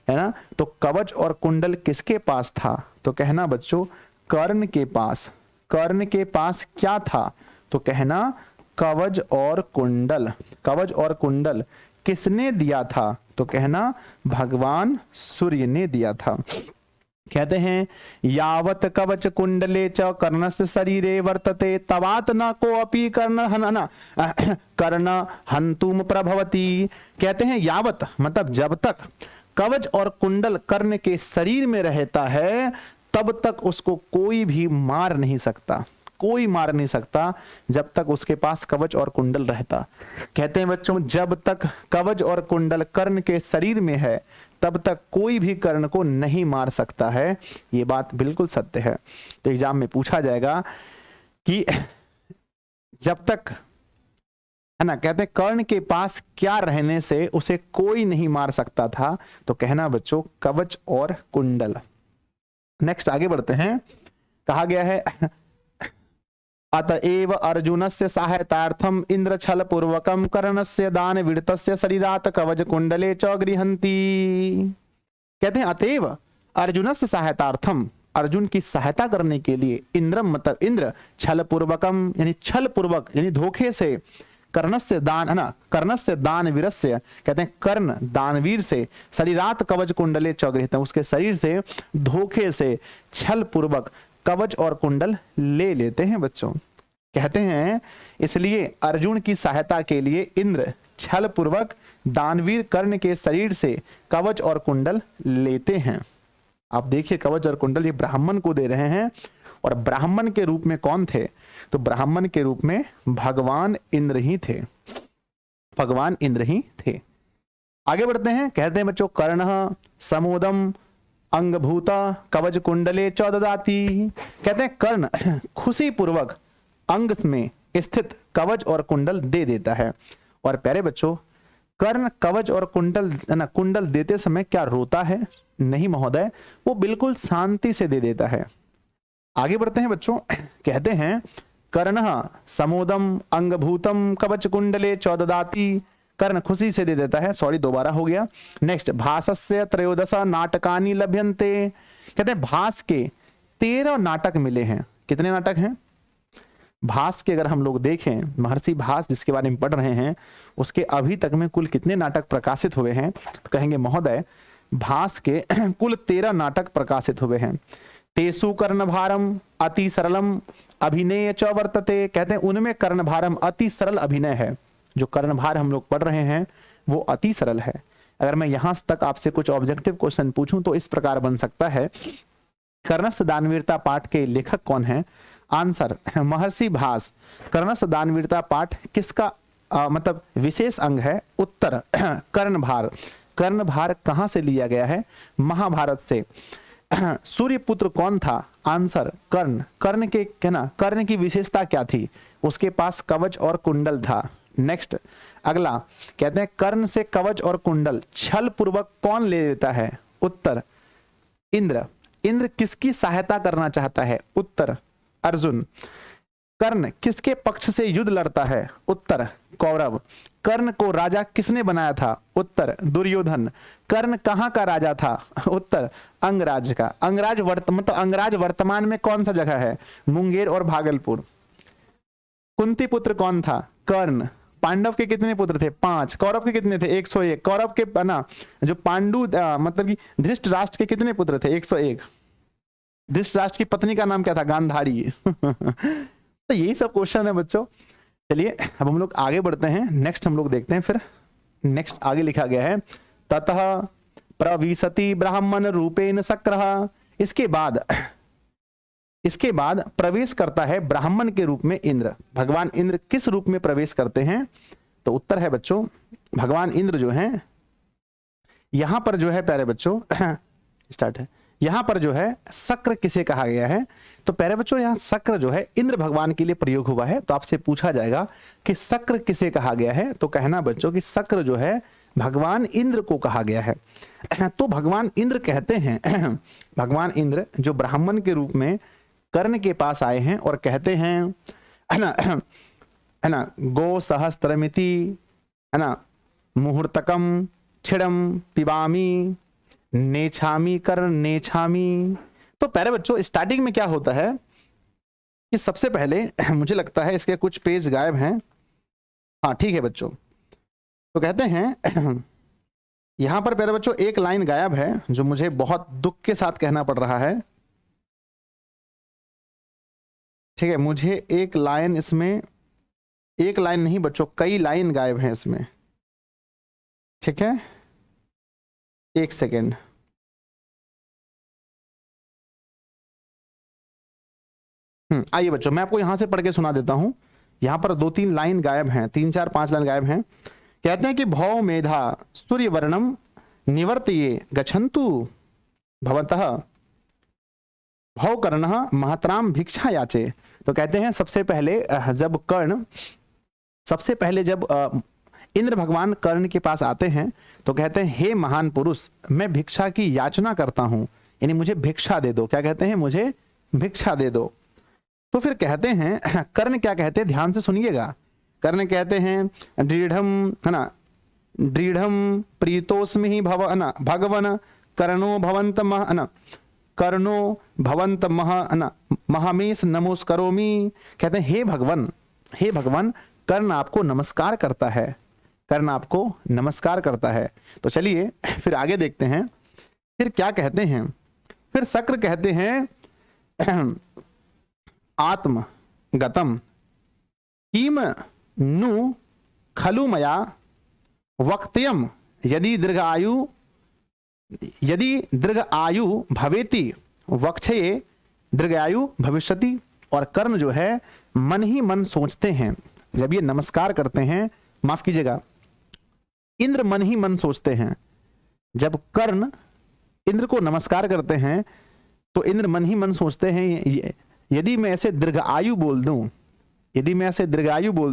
ना। तो कवच और कुंडल किसके पास था, तो कहना बच्चों कर्ण के पास। कर्ण के पास क्या था, तो कहना कवच और कुंडल। कवच और कुंडल किसने दिया था, तो कहना भगवान सूर्य ने दिया था। कहते हैं यावत कवच कुंडले च कर्णस्य शरीरे वर्तते तवात न को अपि कर्ण हंतुम प्रभवती। कहते हैं यावत मतलब जब तक कवच और कुंडल कर्ण के शरीर में रहता है तब तक उसको कोई भी मार नहीं सकता। कोई मार नहीं सकता जब तक उसके पास कवच और कुंडल रहता। कहते हैं बच्चों जब तक कवच और कुंडल कर्ण के शरीर में है तब तक कोई भी कर्ण को नहीं मार सकता है। ये बात बिल्कुल सत्य है। तो एग्जाम में पूछा जाएगा कि जब तक है ना, कहते हैं कर्ण के पास क्या रहने से उसे कोई नहीं मार सकता था, तो कहना बच्चों कवच और कुंडल। नेक्स्ट आगे बढ़ते हैं। कहा गया है अतएव अर्जुनस्य सहायतार्थम इंद्र छल पूर्वकम कर्णस्य दान विड़तस्य शरीरात कवच कुंडले च गृहंती। कहते हैं अतएव अर्जुनस्य सहायतार्थम, अर्जुन की सहायता करने के लिए इंद्रम मतलब इंद्र छल पूर्वकम यानी छल पूर्वक यानी धोखे से कर्णस्य दान है ना, कर्णस्य दान वीरस्य कहते हैं कर्ण दानवीर से शरीरात कवच कुंडले च गृहंती, उसके शरीर से धोखे से छल पूर्वक कवच और कुंडल ले लेते हैं बच्चों। कहते हैं इसलिए अर्जुन की सहायता के लिए इंद्र छल पूर्वक दानवीर कर्ण के शरीर से कवच और कुंडल लेते हैं। आप देखिए कवच और कुंडल ये ब्राह्मण को दे रहे हैं, और ब्राह्मण के रूप में कौन थे, तो ब्राह्मण के रूप में भगवान इंद्र ही थे। भगवान इंद्र ही थे। आगे बढ़ते हैं। कहते हैं बच्चों कर्ण समोदम अंगभूता कवच कुंडले च ददाति। कहते हैं कर्ण खुशी पूर्वक अंग में स्थित कवच और कुंडल दे देता है। और प्यारे बच्चों कर्ण कवच और कुंडल ना कुंडल देते समय क्या रोता है, नहीं महोदय, वो बिल्कुल शांति से दे देता है। आगे बढ़ते हैं बच्चों। कहते हैं कर्ण समोदम अंगभूतम कवच कुंडले च ददाति। कर्ण खुशी से दे देता है, सॉरी दोबारा हो गया। नेक्स्ट भासस्य त्रयोदश नाटकानि लभ्यन्ते। कहते हैं भास के 13 नाटक मिले हैं। कितने नाटक हैं भास के, अगर हम लोग देखें महर्षि भास जिसके बारे में पढ़ रहे हैं उसके अभी तक में कुल कितने नाटक प्रकाशित हुए हैं, तो कहेंगे महोदय भास के कुल 13 नाटक प्रकाशित हुए हैं। तेसु कर्णभारम अति सरलम अभिनय च वर्तते। कहते हैं उनमें कर्णभारम अति सरल अभिनय है। जो कर्णभार हम लोग पढ़ रहे हैं वो अति सरल है। अगर मैं यहां तक आपसे कुछ ऑब्जेक्टिव क्वेश्चन पूछूं तो इस प्रकार बन सकता है कर्णस्य दानवीरता पाठ के लेखक कौन है, आंसर महर्षि भास। कर्णस्य दानवीरता पाठ किसका मतलब विशेष अंग है, उत्तर कर्णभार। कर्णभार कहां से लिया गया है, महाभारत से। सूर्यपुत्र कौन था, आंसर कर्ण। कर्ण के कहना कर्ण की विशेषता क्या थी, उसके पास कवच और कुंडल था। नेक्स्ट अगला कहते हैं कर्ण से कवच और कुंडल छल पूर्वक कौन ले लेता है, उत्तर इंद्र। इंद्र किसकी सहायता करना चाहता है, उत्तर अर्जुन। कर्ण किसके पक्ष से युद्ध लड़ता है, उत्तर कौरव। कर्ण को राजा किसने बनाया था, उत्तर दुर्योधन। कर्ण कहां का राजा था, उत्तर अंगराज का। अंगराज मतलब अंगराज वर्तमान में कौन सा जगह है, मुंगेर और भागलपुर। कुंती पुत्र कौन था, कर्ण। पांडव के कितने पुत्र थे, 5। कौरव के कितने थे, 101। कौरव के ना जो पांडु मतलब कि धृतराष्ट्र के कितने पुत्र थे, 101। धृतराष्ट्र की पत्नी का नाम क्या था, गांधारी। तो यही सब क्वेश्चन है बच्चों। चलिए अब हम लोग आगे बढ़ते हैं। नेक्स्ट हम लोग देखते हैं फिर नेक्स्ट आगे लिखा गया है ततः प्रविशति ब्राह्मण रूपेण शक्रः, इसके बाद प्रवेश करता है ब्राह्मण के रूप में इंद्र। भगवान इंद्र किस रूप में प्रवेश करते हैं? तो उत्तर है बच्चों, भगवान इंद्र जो हैं यहां पर जो है प्यारे बच्चों स्टार्ट है, यहां पर जो है शक्र किसे कहा गया है? तो प्यारे बच्चों यहां शक्र जो है इंद्र भगवान के लिए प्रयोग हुआ है। तो आपसे पूछा जाएगा कि शक्र किसे कहा गया है? तो कहना बच्चों कि शक्र जो है भगवान इंद्र को कहा गया है। तो भगवान इंद्र कहते हैं भगवान इंद्र जो ब्राह्मण के रूप में कर्ण के पास आए हैं और कहते हैं है ना गो सहस्त्रमिति, है ना मुहूर्तकम छिड़म पिबामी नेछामी कर्ण नेछामी। तो प्यारे बच्चों स्टार्टिंग में क्या होता है कि सबसे पहले मुझे लगता है इसके कुछ पेज गायब हैं, हाँ ठीक है बच्चों। तो कहते हैं यहां पर प्यारे बच्चों एक लाइन गायब है जो मुझे बहुत दुख के साथ कहना पड़ रहा है, ठीक है। मुझे एक लाइन इसमें, एक लाइन नहीं बच्चों कई लाइन गायब हैं इसमें, ठीक है। एक सेकेंड, आइए बच्चों मैं आपको यहां से पढ़ के सुना देता हूं। यहां पर 2-3 लाइन गायब हैं, 3-4-5 लाइन गायब हैं। कहते हैं कि भौ मेधा सूर्य वर्णम निवर्तये गच्छन्तु भवतः भौ कर्णः महतराम भिक्षा याचे। तो कहते हैं सबसे पहले जब इंद्र भगवान कर्ण के पास आते हैं तो कहते हैं हे महान पुरुष मैं भिक्षा की याचना करता हूं, यानी मुझे भिक्षा दे दो। क्या कहते हैं? मुझे भिक्षा दे दो। तो फिर कहते हैं कर्ण क्या कहते हैं, ध्यान से सुनिएगा। कर्ण कहते हैं दृढ़म, है ना दृढ़म प्रीतोस्मि ही भव, है ना भगवन कर्णो भवंत मह, है ना कर्णो भवंत मह, है ना महामेश नमोस्करोमि। कहते हैं हे भगवान कर्ण आपको नमस्कार करता है, कर्ण आपको नमस्कार करता है। तो चलिए फिर आगे देखते हैं फिर क्या कहते हैं। फिर शक्र कहते हैं आत्म गतम किम नु खलु मया वक्तयम यदि दीर्घ आयु भवेति वक्षये दीर्घायु भविष्यति। और कर्ण जो है मन ही मन सोचते हैं, जब ये नमस्कार करते हैं, माफ कीजिएगा इंद्र मन ही मन सोचते हैं। जब कर्ण इंद्र को नमस्कार करते हैं तो इंद्र मन ही मन सोचते हैं यदि मैं ऐसे दीर्घायु बोल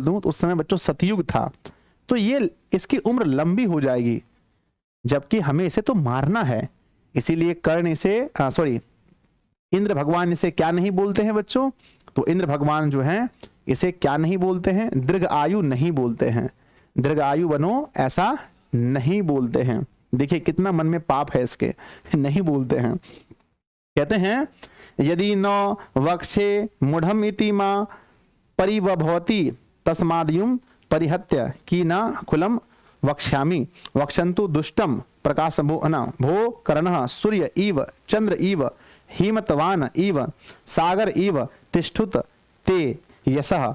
दूं, तो उस समय बच्चों सतयुग था, तो ये इसकी उम्र लंबी हो जाएगी, जबकि हमें इसे तो मारना है। इसीलिए कर्ण इसे इंद्र भगवान इसे क्या नहीं बोलते हैं बच्चों? तो इंद्र भगवान जो हैं इसे क्या नहीं बोलते हैं? दीर्घ आयु नहीं बोलते हैं, दीर्घ आयु बनो ऐसा नहीं बोलते हैं। देखिए कितना मन में पाप है इसके, नहीं बोलते हैं। कहते हैं यदि न वक्षे मूढ़म इति मां परिवभवति तस्माद्युम परिहत्य की न खुलम वक्ष्यामि वक्षन्तु दुष्टम प्रकाश भो कर्णः सूर्य इव चंद्र इव हिमतवान इव सागर इव तिष्ठुत ते यशः।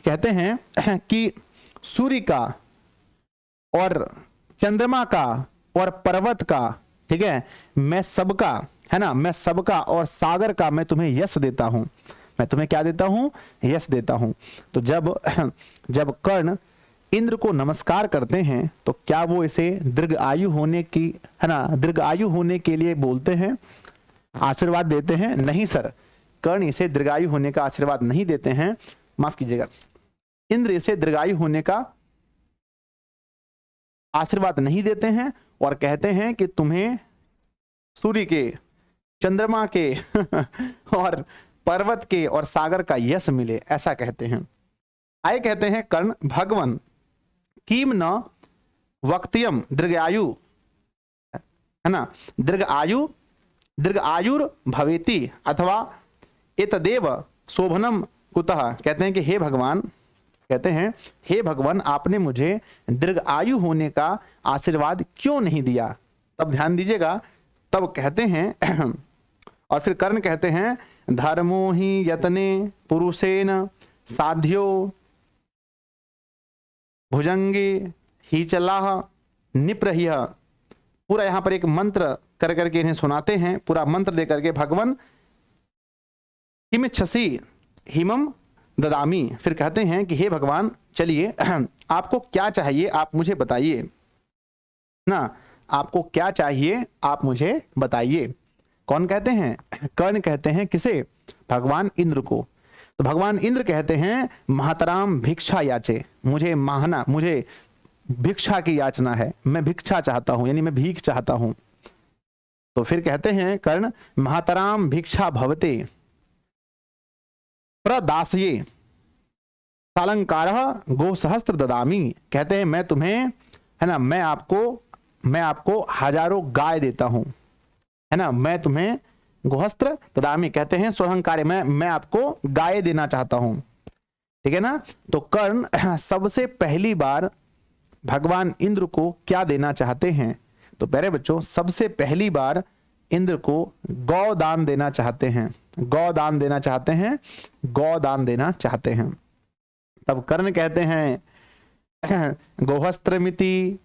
कहते हैं कि सूर्य का और चंद्रमा का और पर्वत का, ठीक है, मैं सबका, है ना, मैं सबका और सागर का मैं तुम्हें यश देता हूं। मैं तुम्हें क्या देता हूं? यश देता हूं। तो जब कर्ण इंद्र को नमस्कार करते हैं तो क्या वो इसे दीर्घ आयु होने की, है ना, दीर्घ आयु होने के लिए बोलते हैं, आशीर्वाद देते हैं? नहीं सर, कर्ण इसे दीर्घायु होने का आशीर्वाद नहीं देते हैं, माफ कीजिएगा, इंद्र इसे दीर्घायु होने का आशीर्वाद नहीं देते हैं और कहते हैं कि तुम्हें सूर्य के, चंद्रमा के और पर्वत के और सागर का यश मिले, ऐसा कहते हैं। आए कहते हैं कर्ण भगवन किम न वक्तयम दीर्घायु, है ना दीर्घ आयुर भवेति अथवा एतदेव शोभनम कुतः। कहते हैं कि हे भगवान आपने मुझे दीर्घ आयु होने का आशीर्वाद क्यों नहीं दिया? तब ध्यान दीजिएगा, तब कहते हैं और फिर कर्ण कहते हैं धर्मो ही यतने पुरुषेन साध्यो भुजंगे ही चलाह निप्रहिय, पूरा यहाँ पर एक मंत्र कर करके इन्हें सुनाते हैं, पूरा मंत्र दे करके भगवान हिमिच्छसी हिमम ददामी, फिर कहते हैं कि हे भगवान चलिए आपको क्या चाहिए आप मुझे बताइए ना, आपको क्या चाहिए आप मुझे बताइए। कौन कहते हैं? कर्ण कहते हैं किसे? भगवान इंद्र को। तो भगवान इंद्र कहते हैं महतराम भिक्षा याचे, मुझे माहना, मुझे भिक्षा की याचना है, मैं भिक्षा चाहता हूं, यानी मैं भीख चाहता हूं। तो फिर कहते हैं कर्ण महतराम भिक्षा भवते प्रदासये सालंकार गो सहस्त्र ददामी, कहते हैं मैं तुम्हें, है ना, मैं आपको हजारों गाय देता हूं, है ना, मैं तुम्हें गोहस्त्र ददामी, कहते हैं स्वहंकार, मैं आपको गाय देना चाहता हूं, ठीक है ना। तो कर्ण सबसे पहली बार भगवान इंद्र को क्या देना चाहते हैं? तो प्यारे बच्चों सबसे पहली बार इंद्र को गौदान देना चाहते हैं, गौदान देना चाहते हैं, गौदान देना चाहते हैं। तब कर्ण कहते हैं गोहस्त्रमिति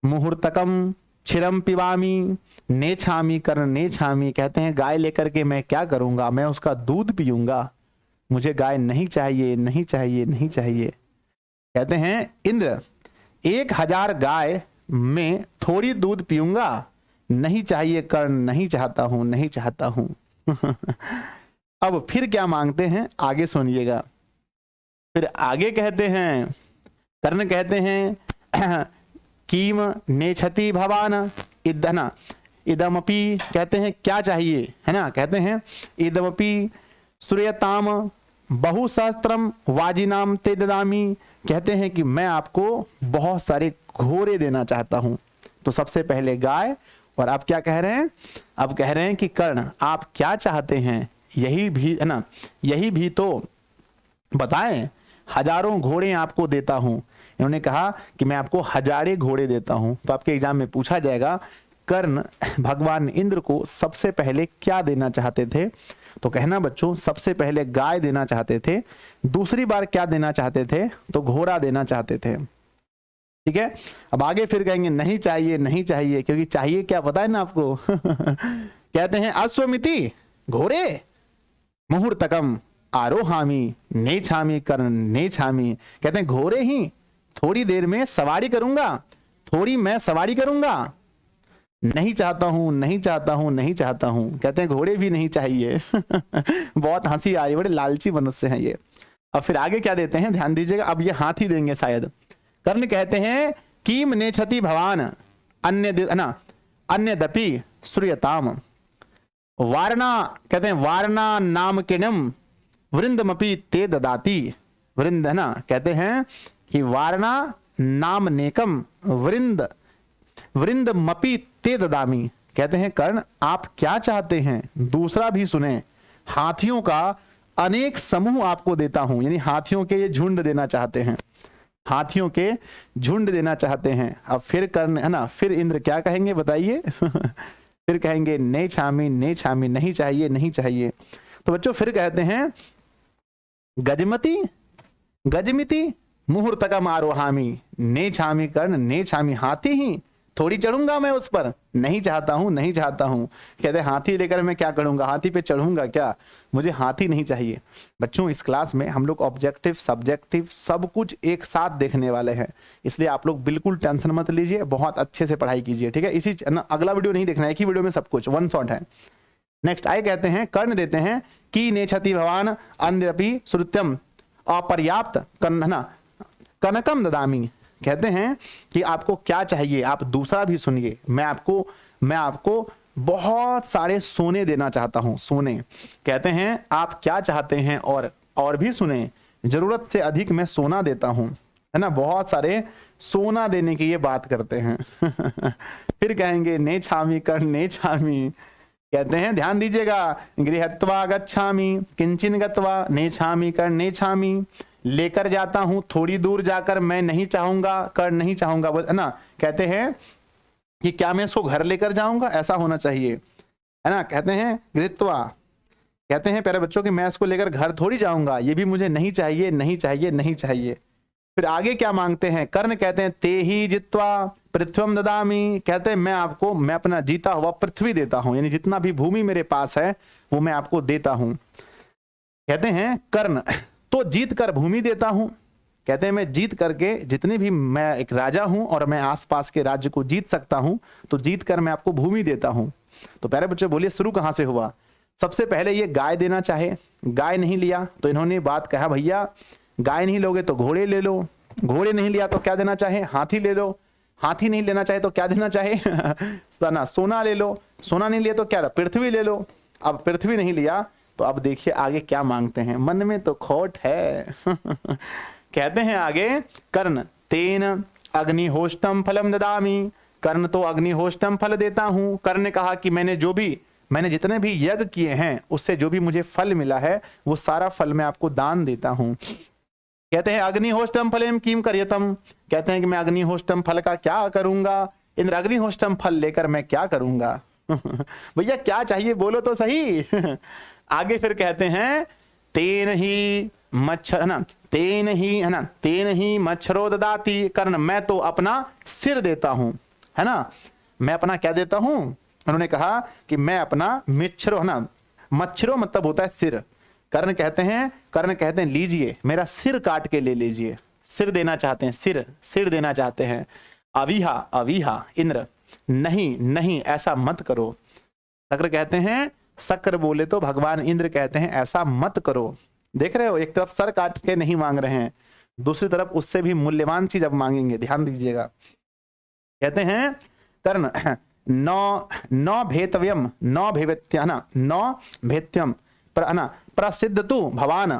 मुहूर्तकम क्षीरम पिबामी नेछामी, कर्ण नेछामी, कहते हैं गाय लेकर के मैं क्या करूंगा, मैं उसका दूध पीऊंगा, मुझे गाय नहीं चाहिए, नहीं चाहिए, नहीं चाहिए। कहते हैं इंद्र 1000 गाय में थोड़ी दूध पीऊंगा, नहीं चाहिए कर्ण, नहीं चाहता हूं, नहीं चाहता हूं। अब फिर क्या मांगते हैं आगे सुनिएगा। फिर आगे कहते हैं कर्ण कहते हैं कीम नेछति भवान इदना इदमपि, कहते हैं क्या चाहिए, है ना, कहते हैं इदमपि सूर्यताम बहुसहस्त्रम वाजिनाम ते ददामी, कहते हैं कि मैं आपको बहुत सारे घोड़े देना चाहता हूं। तो सबसे पहले गाय, और आप क्या कह रहे हैं? अब कह रहे हैं कि कर्ण आप क्या चाहते हैं, यही भी, है ना, यही भी तो बताएं, हजारों घोड़े आपको देता हूं। इन्होंने कहा कि मैं आपको हजारे घोड़े देता हूं। तो आपके एग्जाम में पूछा जाएगा कर्ण भगवान इंद्र को सबसे पहले क्या देना चाहते थे? तो कहना बच्चों सबसे पहले गाय देना चाहते थे, दूसरी बार क्या देना चाहते थे? तो घोड़ा देना चाहते थे, ठीक है। अब आगे फिर कहेंगे नहीं चाहिए, नहीं चाहिए, क्योंकि चाहिए क्या पता है ना आपको। कहते हैं अश्वमिति घोड़े मुहूर्तकम आरोहामी नेछामी कर्ण नेछामी, कहते हैं घोड़े ही थोड़ी देर में सवारी करूंगा, थोड़ी मैं सवारी करूंगा, नहीं चाहता हूं, नहीं चाहता हूं, नहीं चाहता हूं। कहते हैं घोड़े भी नहीं चाहिए। बहुत हंसी आ रही, बड़े लालची मनुष्य हैं ये। अब फिर आगे क्या देते हैं ध्यान दीजिएगा, अब ये हाथी देंगे शायद। कर्ण कहते हैं कीम नेछति भवान अन्य दपि सूर्यताम वारणा, कहते हैं वारणा नाम किणम वृंदमपि ते ददाती, वृंद, है ना, कहते हैं कि वारणा नाम नेकम वृंदमपि ते ददामी, कहते हैं कर्ण आप क्या चाहते हैं? दूसरा भी सुने, हाथियों का अनेक समूह आपको देता हूं, यानी हाथियों के ये झुंड देना चाहते हैं, हाथियों के झुंड देना चाहते हैं। अब फिर कर्ण, है ना, फिर इंद्र क्या कहेंगे बताइए? फिर कहेंगे नहीं छामी, नहीं छामी, नहीं चाहिए, नहीं चाहिए। तो बच्चों फिर कहते हैं गजमिति मुहूर्तकम आरोहामी ने छामी कर्ण ने छामी, हाथी ही थोड़ी चढ़ूंगा मैं उस पर, नहीं चाहता हूं, नहीं चाहता हूं। कहते हैं हाथी लेकर मैं क्या करूंगा, हाथी पे चढ़ूंगा क्या, मुझे हाथी नहीं चाहिए। बच्चों इस क्लास में हम लोग ऑब्जेक्टिव सब्जेक्टिव सब कुछ एक साथ देखने वाले हैं, इसलिए आप लोग बिल्कुल टेंशन मत लीजिए, बहुत अच्छे से पढ़ाई कीजिए, ठीक है। इसी अगला वीडियो नहीं देखना है, एक ही वीडियो में सब कुछ वन शॉट है। नेक्स्ट आए कहते हैं कर्ण देते हैं कि नेछति भवान अन्यपि श्रुत्यम अपर्याप्त कनकम ददामी, कहते हैं कि आपको क्या चाहिए, आप दूसरा भी सुनिए, मैं आपको बहुत सारे सोने देना चाहता हूं, सोने। कहते हैं आप क्या चाहते हैं, और भी सुने, जरूरत से अधिक मैं सोना देता हूं, है ना, बहुत सारे सोना देने की ये बात करते हैं। फिर कहेंगे ने छामी कर्ण ने छामी, कहते हैं ध्यान दीजिएगा गृहत्वा गच्छामी किंचिन गत्वा ने छामी कर्ण ने छामी, लेकर जाता हूं थोड़ी दूर जाकर, मैं नहीं चाहूंगा कर्ण नहीं चाहूंगा, है ना। कहते हैं कि क्या मैं इसको घर लेकर जाऊंगा, ऐसा होना चाहिए, है ना। कहते हैं गृहत्वा, कहते हैं प्यारे बच्चों कि मैं इसको लेकर घर थोड़ी जाऊंगा, ये भी मुझे नहीं चाहिए, नहीं चाहिए, नहीं चाहिए। फिर आगे क्या मांगते हैं? कर्ण कहते हैं ते ही जित्वा पृथ्वम ददामी, कहते हैं मैं अपना जीता हुआ पृथ्वी देता हूं, यानी जितना भी भूमि मेरे पास है वो मैं आपको देता हूं। कहते हैं कर्ण तो जीत कर भूमि देता हूं, कहते हैं मैं जीत करके जितने भी, मैं एक राजा हूं और मैं आसपास के राज्य को जीत सकता हूं, तो जीत कर मैं आपको भूमि देता हूं। तो प्यारे बच्चे बोलिए शुरू कहां से हुआ? सबसे पहले ये गाय देना चाहे, गाय नहीं लिया तो इन्होंने बात कहा भैया गाय नहीं लोगे तो घोड़े ले लो, घोड़े नहीं लिया तो क्या देना चाहे? हाथी ले लो, हाथी नहीं लेना चाहे तो क्या देना चाहे? सोना ले लो, सोना नहीं लिया तो क्या? पृथ्वी ले लो। अब पृथ्वी नहीं लिया तो अब देखिए आगे क्या मांगते हैं, मन में तो खोट है। कहते हैं आगे कर्ण तेन अग्निहोष्टम फलम ददामी, कर्ण तो अग्निहोष्टम फल देता हूं। कर्ण ने कहा कि मैंने जितने भी यज्ञ किए हैं उससे जो भी मुझे फल मिला है वो सारा फल मैं आपको दान देता हूं। कहते हैं अग्निहोष्टम फलेम किम करियतम, कहते हैं कि मैं अग्निहोष्टम फल का क्या करूंगा? इंद्र अग्निहोष्टम फल लेकर मैं क्या करूंगा? भैया क्या चाहिए बोलो तो सही। आगे फिर कहते हैं तेन ही मच्छर है ना, तेन ही है ना, तेन ही मच्छरो ददाती, कर्ण मैं तो अपना सिर देता हूं, है ना, मैं अपना क्या देता हूं? उन्होंने कहा कि मैं अपना मच्छरो है ना, मच्छरो मतलब होता है सिर। कर्ण कहते हैं लीजिए मेरा सिर काट के ले लीजिए, सिर देना चाहते हैं, सिर देना चाहते हैं। अविहा अविहा इंद्र, नहीं नहीं ऐसा मत करो। शक्र कहते हैं, शक्र बोले तो भगवान इंद्र कहते हैं ऐसा मत करो। देख रहे हो, एक तरफ सर काट के नहीं मांग रहे हैं, दूसरी तरफ उससे भी मूल्यवान चीज अब मांगेंगे, ध्यान दीजिएगा। कहते हैं कर्ण न भेतव्यम न भेवेत्य ना न भेत्यम प्रसिद्ध तु भवान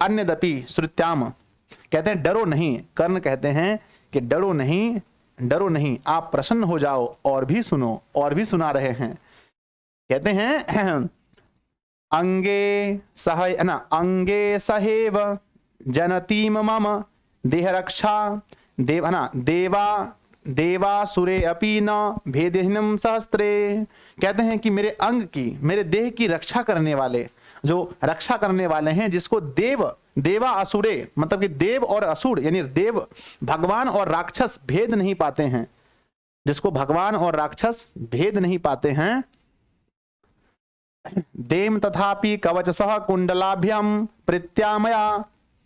अन्यदपि श्रुत्याम, कहते हैं डरो नहीं। कर्ण कहते हैं कि डरो नहीं, आप प्रसन्न हो जाओ और भी सुनो, और भी सुना रहे हैं। कहते हैं अंगे सहेव जनतीम मम देह रक्षा देवासुरे अपि न भेदहीनम सहस्त्रे, कहते हैं कि मेरे अंग की, मेरे देह की रक्षा करने वाले, जो रक्षा करने वाले हैं, जिसको देवा असुरे मतलब कि देव और असुर यानी देव भगवान और राक्षस भेद नहीं पाते हैं, जिसको भगवान और राक्षस भेद नहीं पाते हैं। देम तथापि कवचसह कुंडलाभ्यम प्रीत्यामया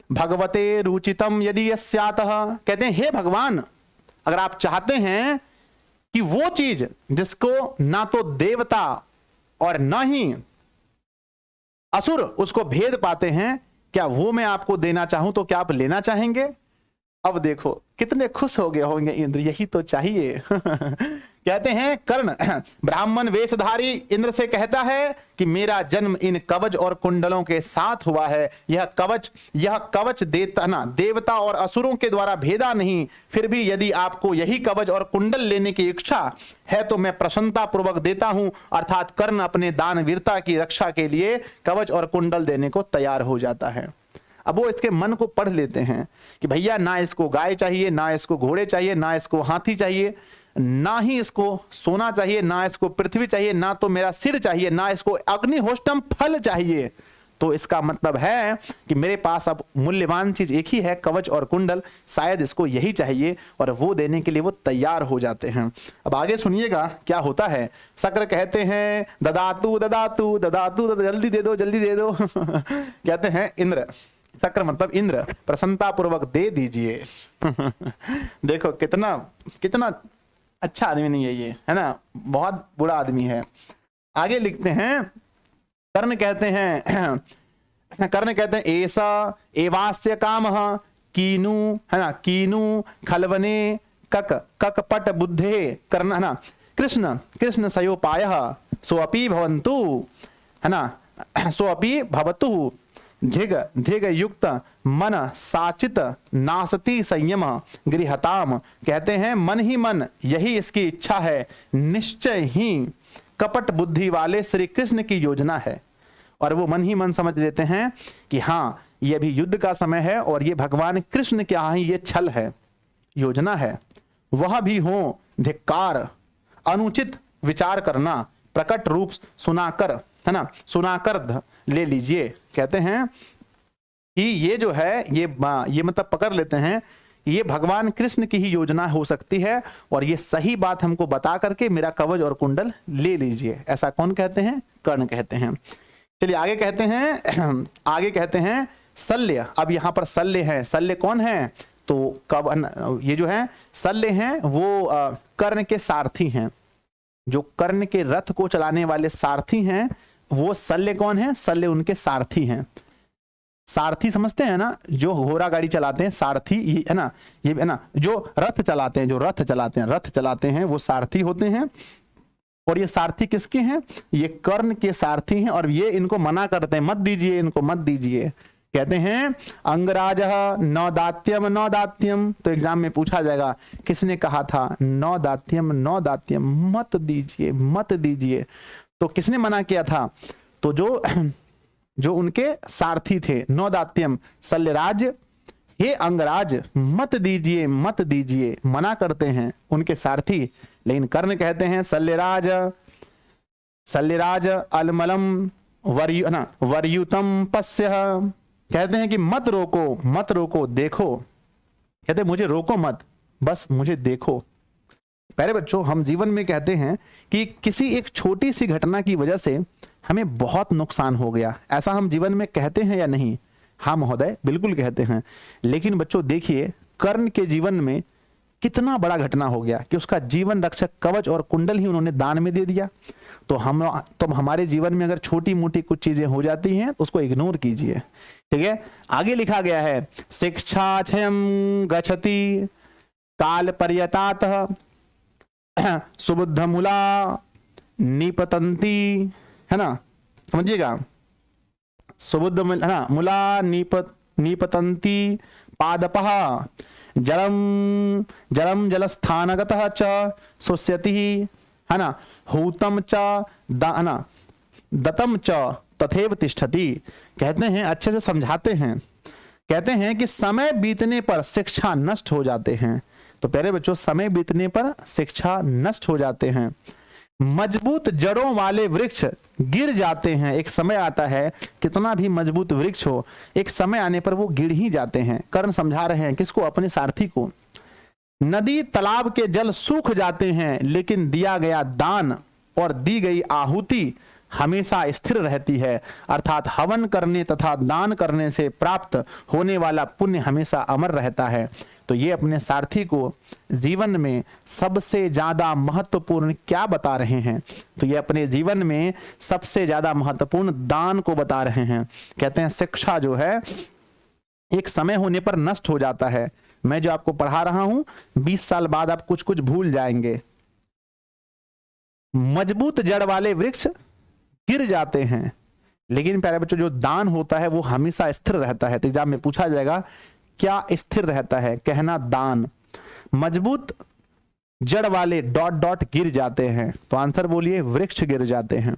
भगवते रुचितम यदि यस्यातः, कहते हैं हे भगवान अगर आप चाहते हैं कि वो चीज जिसको ना तो देवता और ना ही असुर उसको भेद पाते हैं, क्या वो मैं आपको देना चाहूं तो क्या आप लेना चाहेंगे? अब देखो कितने खुश हो गए होंगे इंद्र, यही तो चाहिए। कहते हैं कर्ण ब्राह्मण वेशधारी इंद्र से कहता है कि मेरा जन्म इन कवच और कुंडलों के साथ हुआ है, यह कवच देवता और असुरों के द्वारा भेदा नहीं, फिर भी यदि आपको यही कवच और कुंडल लेने की इच्छा है तो मैं प्रसन्नता पूर्वक देता हूं। अर्थात कर्ण अपने दानवीरता की रक्षा के लिए कवच और कुंडल देने को तैयार हो जाता है। अब वो इसके मन को पढ़ लेते हैं कि भैया ना इसको गाय चाहिए, ना इसको घोड़े चाहिए, ना इसको हाथी चाहिए, ना ही इसको सोना चाहिए, ना इसको पृथ्वी चाहिए, ना तो मेरा सिर चाहिए, ना इसको अग्निहोष्टम फल चाहिए। तो इसका मतलब है कि मेरे पास अब मूल्यवान चीज एक ही है, कवच और कुंडल, शायद इसको यही चाहिए, और वो देने के लिए वो तैयार हो जाते हैं। अब आगे सुनिएगा क्या होता है। शक्र कहते हैं ददातु ददातु ददातु, जल्दी दे दो जल्दी दे दो। कहते हैं इंद्र, शक्र मतलब इंद्र, प्रसन्नता पूर्वक दे दीजिए। देखो कितना अच्छा आदमी नहीं है ये, है ना, बहुत बुरा आदमी है। आगे लिखते हैं कर्ण कहते हैं ऐसा एवास्य कामः कीनु, है ना, कीनु खलवने ककपट बुद्धे कर्ण, है ना, कृष्ण सयोपायः सोऽपि भवन्तु, है ना, सोऽपि भवतु धिग युक्त मन साचित नासती संयम गृहताम, कहते हैं मन ही मन यही इसकी इच्छा है, निश्चय ही कपट बुद्धि वाले श्री कृष्ण की योजना है। और वो मन ही मन समझ लेते हैं कि हाँ ये अभी युद्ध का समय है और ये भगवान कृष्ण के यहाँ ये छल है, योजना है। वह भी हो धिक्कार, अनुचित विचार करना, प्रकट रूप सुनाकर, है ना, सुनाकर ले लीजिए। कहते हैं कि ये जो है ये मतलब पकड़ लेते हैं ये भगवान कृष्ण की ही योजना हो सकती है और ये सही बात हमको बता करके मेरा कवच और कुंडल ले लीजिए। ऐसा कौन कहते हैं? कर्ण कहते हैं। चलिए आगे कहते हैं, आगे कहते हैं शल्य। अब यहां पर शल्य है। शल्य कौन है? तो ये जो है शल्य हैं वो कर्ण के सारथी हैं। जो कर्ण के रथ को चलाने वाले सारथी हैं वो शल्य कौन है? शल्य उनके सारथी हैं। सारथी समझते हैं ना, जो घोड़ा गाड़ी चलाते हैं सारथी, ये है ना, ये है ना, जो रथ चलाते हैं, जो रथ चलाते हैं वो सारथी होते हैं। और ये सारथी किसके हैं? ये कर्ण के सारथी हैं और ये इनको मना करते हैं, मत दीजिए, इनको मत दीजिए। कहते हैं अंगराज नौदात्यम नौदात्यम। तो एग्जाम में पूछा जाएगा किसने कहा था नौदात्यम नौदात्यम, मत दीजिए मत दीजिए। तो किसने मना किया था? तो जो उनके सारथी थे नौदात्यम, शल्यराज, हे अंगराज मत दीजिए मत दीजिए, मना करते हैं उनके सारथी। लेकिन कर्ण कहते हैं शल्यराज अलमलम वरयुतम पश्य, कहते हैं कि मत रोको देखो। कहते हैं मुझे रोको मत, बस मुझे देखो। प्यारे बच्चों, हम जीवन में कहते हैं कि किसी एक छोटी सी घटना की वजह से हमें बहुत नुकसान हो गया, ऐसा हम जीवन में कहते हैं या नहीं? हाँ महोदय, बिल्कुल कहते हैं। लेकिन बच्चों देखिए कर्ण के जीवन में कितना बड़ा घटना हो गया कि उसका जीवन रक्षक कवच और कुंडल ही उन्होंने दान में दे दिया। तो हमारे जीवन में अगर छोटी मोटी कुछ चीजें हो जाती हैं तो उसको इग्नोर कीजिए, ठीक है। आगे लिखा गया है शिक्षा क्षयम गच्छति काल पर्यतात सुबुद्ध मूला निपतंती, है ना, समझिएगा, सुबुद्ध है ना, मूला निपतंती पादपः जलम जलस्थानगतः च शुष्यति, है ना, हूतम च दतम च तथैव तिष्ठति। कहते हैं, अच्छे से समझाते हैं, कहते हैं कि समय बीतने पर शिक्षा नष्ट हो जाते हैं। तो प्यारे बच्चों, समय बीतने पर शिक्षा नष्ट हो जाते हैं। मजबूत जड़ों वाले वृक्ष गिर जाते हैं, एक समय आता है, कितना भी मजबूत वृक्ष हो एक समय आने पर वो गिर ही जाते हैं। कर्ण समझा रहे हैं किसको? अपने सारथी को। नदी तालाब के जल सूख जाते हैं, लेकिन दिया गया दान और दी गई आहुति हमेशा स्थिर रहती है, अर्थात हवन करने तथा दान करने से प्राप्त होने वाला पुण्य हमेशा अमर रहता है। तो ये अपने सारथी को जीवन में सबसे ज्यादा महत्वपूर्ण क्या बता रहे हैं? तो ये अपने जीवन में सबसे ज्यादा महत्वपूर्ण दान को बता रहे हैं। कहते हैं शिक्षा जो है एक समय होने पर नष्ट हो जाता है। मैं जो आपको पढ़ा रहा हूं 20 साल बाद आप कुछ कुछ भूल जाएंगे। मजबूत जड़ वाले वृक्ष गिर जाते हैं, लेकिन प्यारे बच्चों जो दान होता है वो हमेशा स्थिर रहता है। तो एग्जाम में पूछा जाएगा क्या स्थिर रहता है? कहना दान। मजबूत जड़ वाले डॉट डॉट गिर जाते हैं, तो आंसर बोलिए वृक्ष गिर जाते हैं,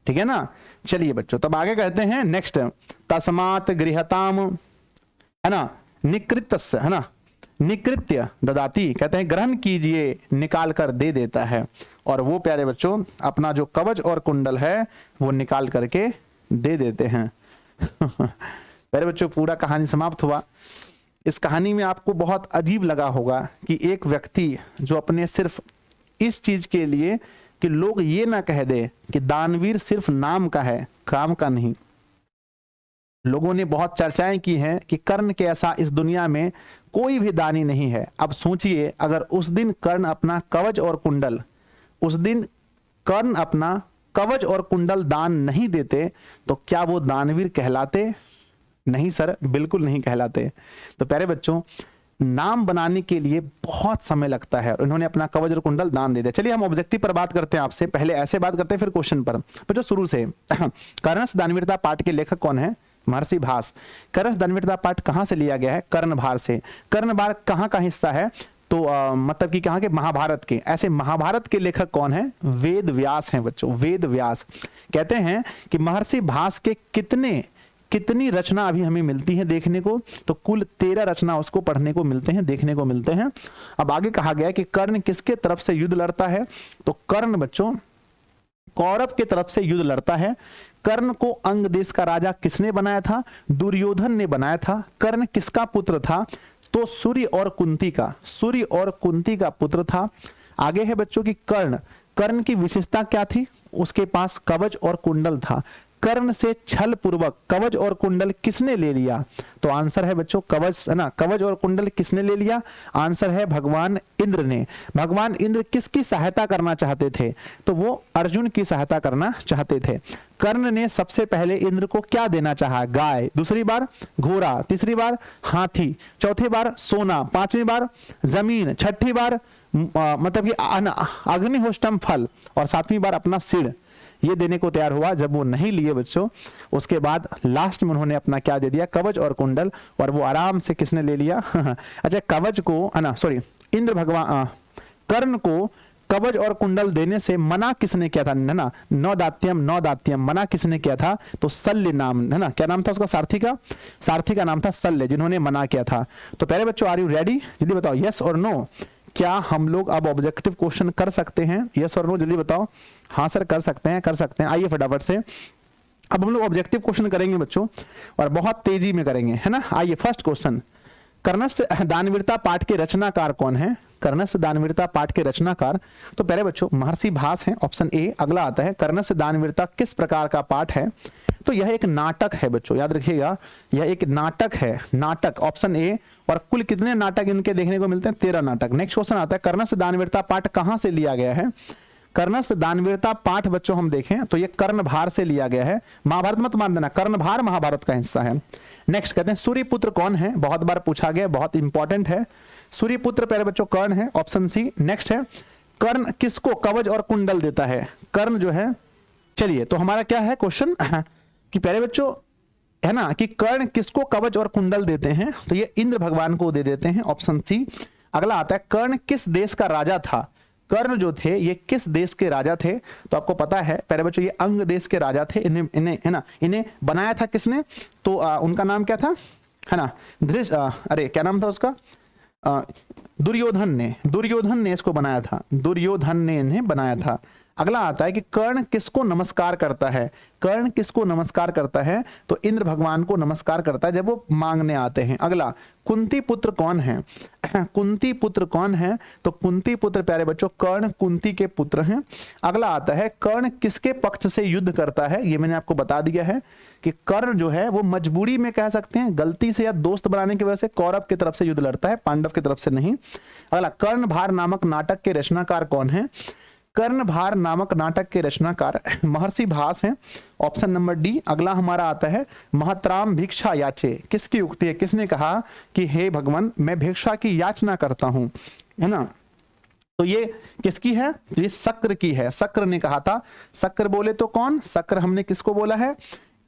ठीक है ना। चलिए बच्चों, तब आगे कहते हैं नेक्स्ट, तस्मात् गृहताम, है ना, निकृत्य, है ना, निकृत्य ददाती, कहते हैं ग्रहण कीजिए, निकाल कर दे देता है। और वो प्यारे बच्चों अपना जो कवच और कुंडल है वो निकाल करके दे देते हैं। प्यारे बच्चों पूरा कहानी समाप्त हुआ। इस कहानी में आपको बहुत अजीब लगा होगा कि एक व्यक्ति जो अपने सिर्फ इस चीज के लिए कि लोग ये ना कह दे कि दानवीर सिर्फ नाम का है, काम का नहीं। लोगों ने बहुत चर्चाएं की हैं कि कर्ण के ऐसा इस दुनिया में कोई भी दानी नहीं है। अब सोचिए अगर उस दिन कर्ण अपना कवच और कुंडल, उस दिन कर्ण अपना कवच और कुंडल दान नहीं देते तो क्या वो दानवीर कहलाते? नहीं सर, बिल्कुल नहीं कहलाते। तो प्यारे बच्चों नाम बनाने के लिए बहुत समय लगता है और इन्होंने अपना कवच और कुंडल दान दे दिया। चलिए हम ऑब्जेक्टिव पर बात करते हैं आपसे, पहले ऐसे बात करते हैं फिर क्वेश्चन पर। बच्चों शुरू से कर्णस दानवीरता पाठ के लेखक कौन है? महर्षि भास। कर्णस दानवीरता पाठ कहां से लिया गया है? कर्णभार से। कर्णभार कहां का हिस्सा है? तो मतलब कि कहां के? महाभारत के। ऐसे महाभारत के लेखक कौन है? वेद व्यास हैं बच्चों, वेद व्यास। कहते हैं कि महर्षि भास के कितनी रचना अभी हमें मिलती है देखने को? तो कुल 13 रचना उसको पढ़ने को मिलते हैं, देखने को मिलते हैं। अब आगे कहा गया कि कर्ण किसके तरफ से युद्ध लड़ता है? तो कर्ण बच्चों कौरव के तरफ से युद्ध लड़ता है। कर्ण को अंग देश का राजा किसने बनाया था? दुर्योधन ने बनाया था। कर्ण किसका पुत्र था? तो सूर्य और कुंती का पुत्र था। आगे है बच्चों की कर्ण। कर्ण की विशेषता क्या थी? उसके पास कवच और कुंडल था। कर्ण से छल पूर्वक कवच और कुंडल किसने ले लिया? तो आंसर है बच्चों कवच, है ना, कवच और कुंडल किसने ले लिया? आंसर है भगवान इंद्र ने। भगवान इंद्र किसकी सहायता करना चाहते थे? तो वो अर्जुन की सहायता करना चाहते थे। कर्ण ने सबसे पहले इंद्र को क्या देना चाहा? गाय, दूसरी बार घोड़ा, तीसरी बार हाथी, चौथी बार सोना, पांचवी बार जमीन, छठी बार मतलब कि अग्निहोष्टम फल, और सातवीं बार अपना सिर ये देने को तैयार हुआ। जब वो नहीं लिए बच्चों, उसके बाद लास्ट में उन्होंने अपना क्या दे दिया? कवच और कुंडल, और वो आराम से किसने ले लिया? अच्छा, कवच को इंद्र भगवान कर्ण को कवच और कुंडल देने से मना किसने किया था? ना, नौदात्यम मना किसने किया था? तो शल्य नाम, है ना, क्या नाम था उसका? सारथी का नाम था शल्य, जिन्होंने मना किया था। तो पहले बच्चों, आर यू रेडी? जल्दी बताओ, यस और नो। क्या हम लोग अब ऑब्जेक्टिव क्वेश्चन कर सकते हैं? यस और नो जल्दी बताओ। हाँ सर, कर सकते हैं। आइए फटाफट से अब हम लोग ऑब्जेक्टिव क्वेश्चन करेंगे बच्चों, और बहुत तेजी में करेंगे, है ना। आइए फर्स्ट क्वेश्चन, कर्णस्य दानवीरता पाठ के रचनाकार कौन है? कर्णस्य दानवीरता पाठ के रचनाकार, तो पहले बच्चों महर्षि भास हैं, ऑप्शन ए। अगला आता है कर्णस्य दानवीरता किस प्रकार का पाठ है? तो यह एक नाटक है बच्चों, याद रखिएगा, यह एक नाटक है, नाटक, ऑप्शन ए। और कुल कितने नाटक इनके देखने को मिलते हैं? 13 नाटक। नेक्स्ट क्वेश्चन आता है कर्णस्य दानवीरता पाठ कहां से लिया गया है? कर्णस्य दानवीरता पाठ बच्चों हम देखें तो ये कर्णभार से लिया गया है। महाभारत मत मान देना, कर्णभार महाभारत का हिस्सा है। नेक्स्ट कहते हैं सूर्यपुत्र कौन है? बहुत बार पूछा गया, बहुत इंपॉर्टेंट है। सूर्यपुत्र पहले बच्चों कर्ण है, ऑप्शन सी। नेक्स्ट है कर्ण किसको कवच और कुंडल देता है? कर्ण जो है, चलिए तो हमारा क्या है क्वेश्चन कि पहले बच्चों, है ना, कि कर्ण किसको कवच और कुंडल देते हैं? तो ये इंद्र भगवान को दे देते हैं, ऑप्शन सी। अगला आता है कर्ण किस देश का राजा था? कर्ण जो थे ये किस देश के राजा थे? तो आपको पता है पहले बच्चों, ये अंग देश के राजा थे। इन्हें बनाया था किसने? तो उनका नाम क्या था, है ना, अरे क्या नाम था उसका? दुर्योधन ने इसको बनाया था, दुर्योधन ने इन्हें बनाया था। अगला आता है कि कर्ण किसको नमस्कार करता है? कर्ण किसको नमस्कार करता है? तो इंद्र भगवान को नमस्कार करता है जब वो मांगने आते हैं। अगला, कुंती पुत्र कौन है? कुंती पुत्र कौन है? तो कुंती पुत्र प्यारे बच्चों कर्ण कुंती के पुत्र हैं। अगला आता है कर्ण किसके पक्ष से युद्ध करता है? ये मैंने आपको बता दिया है कि कर्ण जो है वो मजबूरी में, कह सकते हैं गलती से या दोस्त बनाने की वजह से, कौरव की तरफ से युद्ध लड़ता है, पांडव की तरफ से नहीं। अगला, कर्णभार नामक नाटक के रचनाकार कौन है? कर्णभार नामक नाटक के रचनाकार महर्षि भास हैं, ऑप्शन नंबर डी। अगला हमारा आता है महतराम भिक्षा याचे, किसकी उक्ति है? किसने कहा कि हे भगवान मैं भिक्षा की याचना करता हूं, है ना। तो ये किसकी है? ये शक्र की है, शक्र ने कहा था। शक्र बोले तो कौन? शक्र हमने किसको बोला है?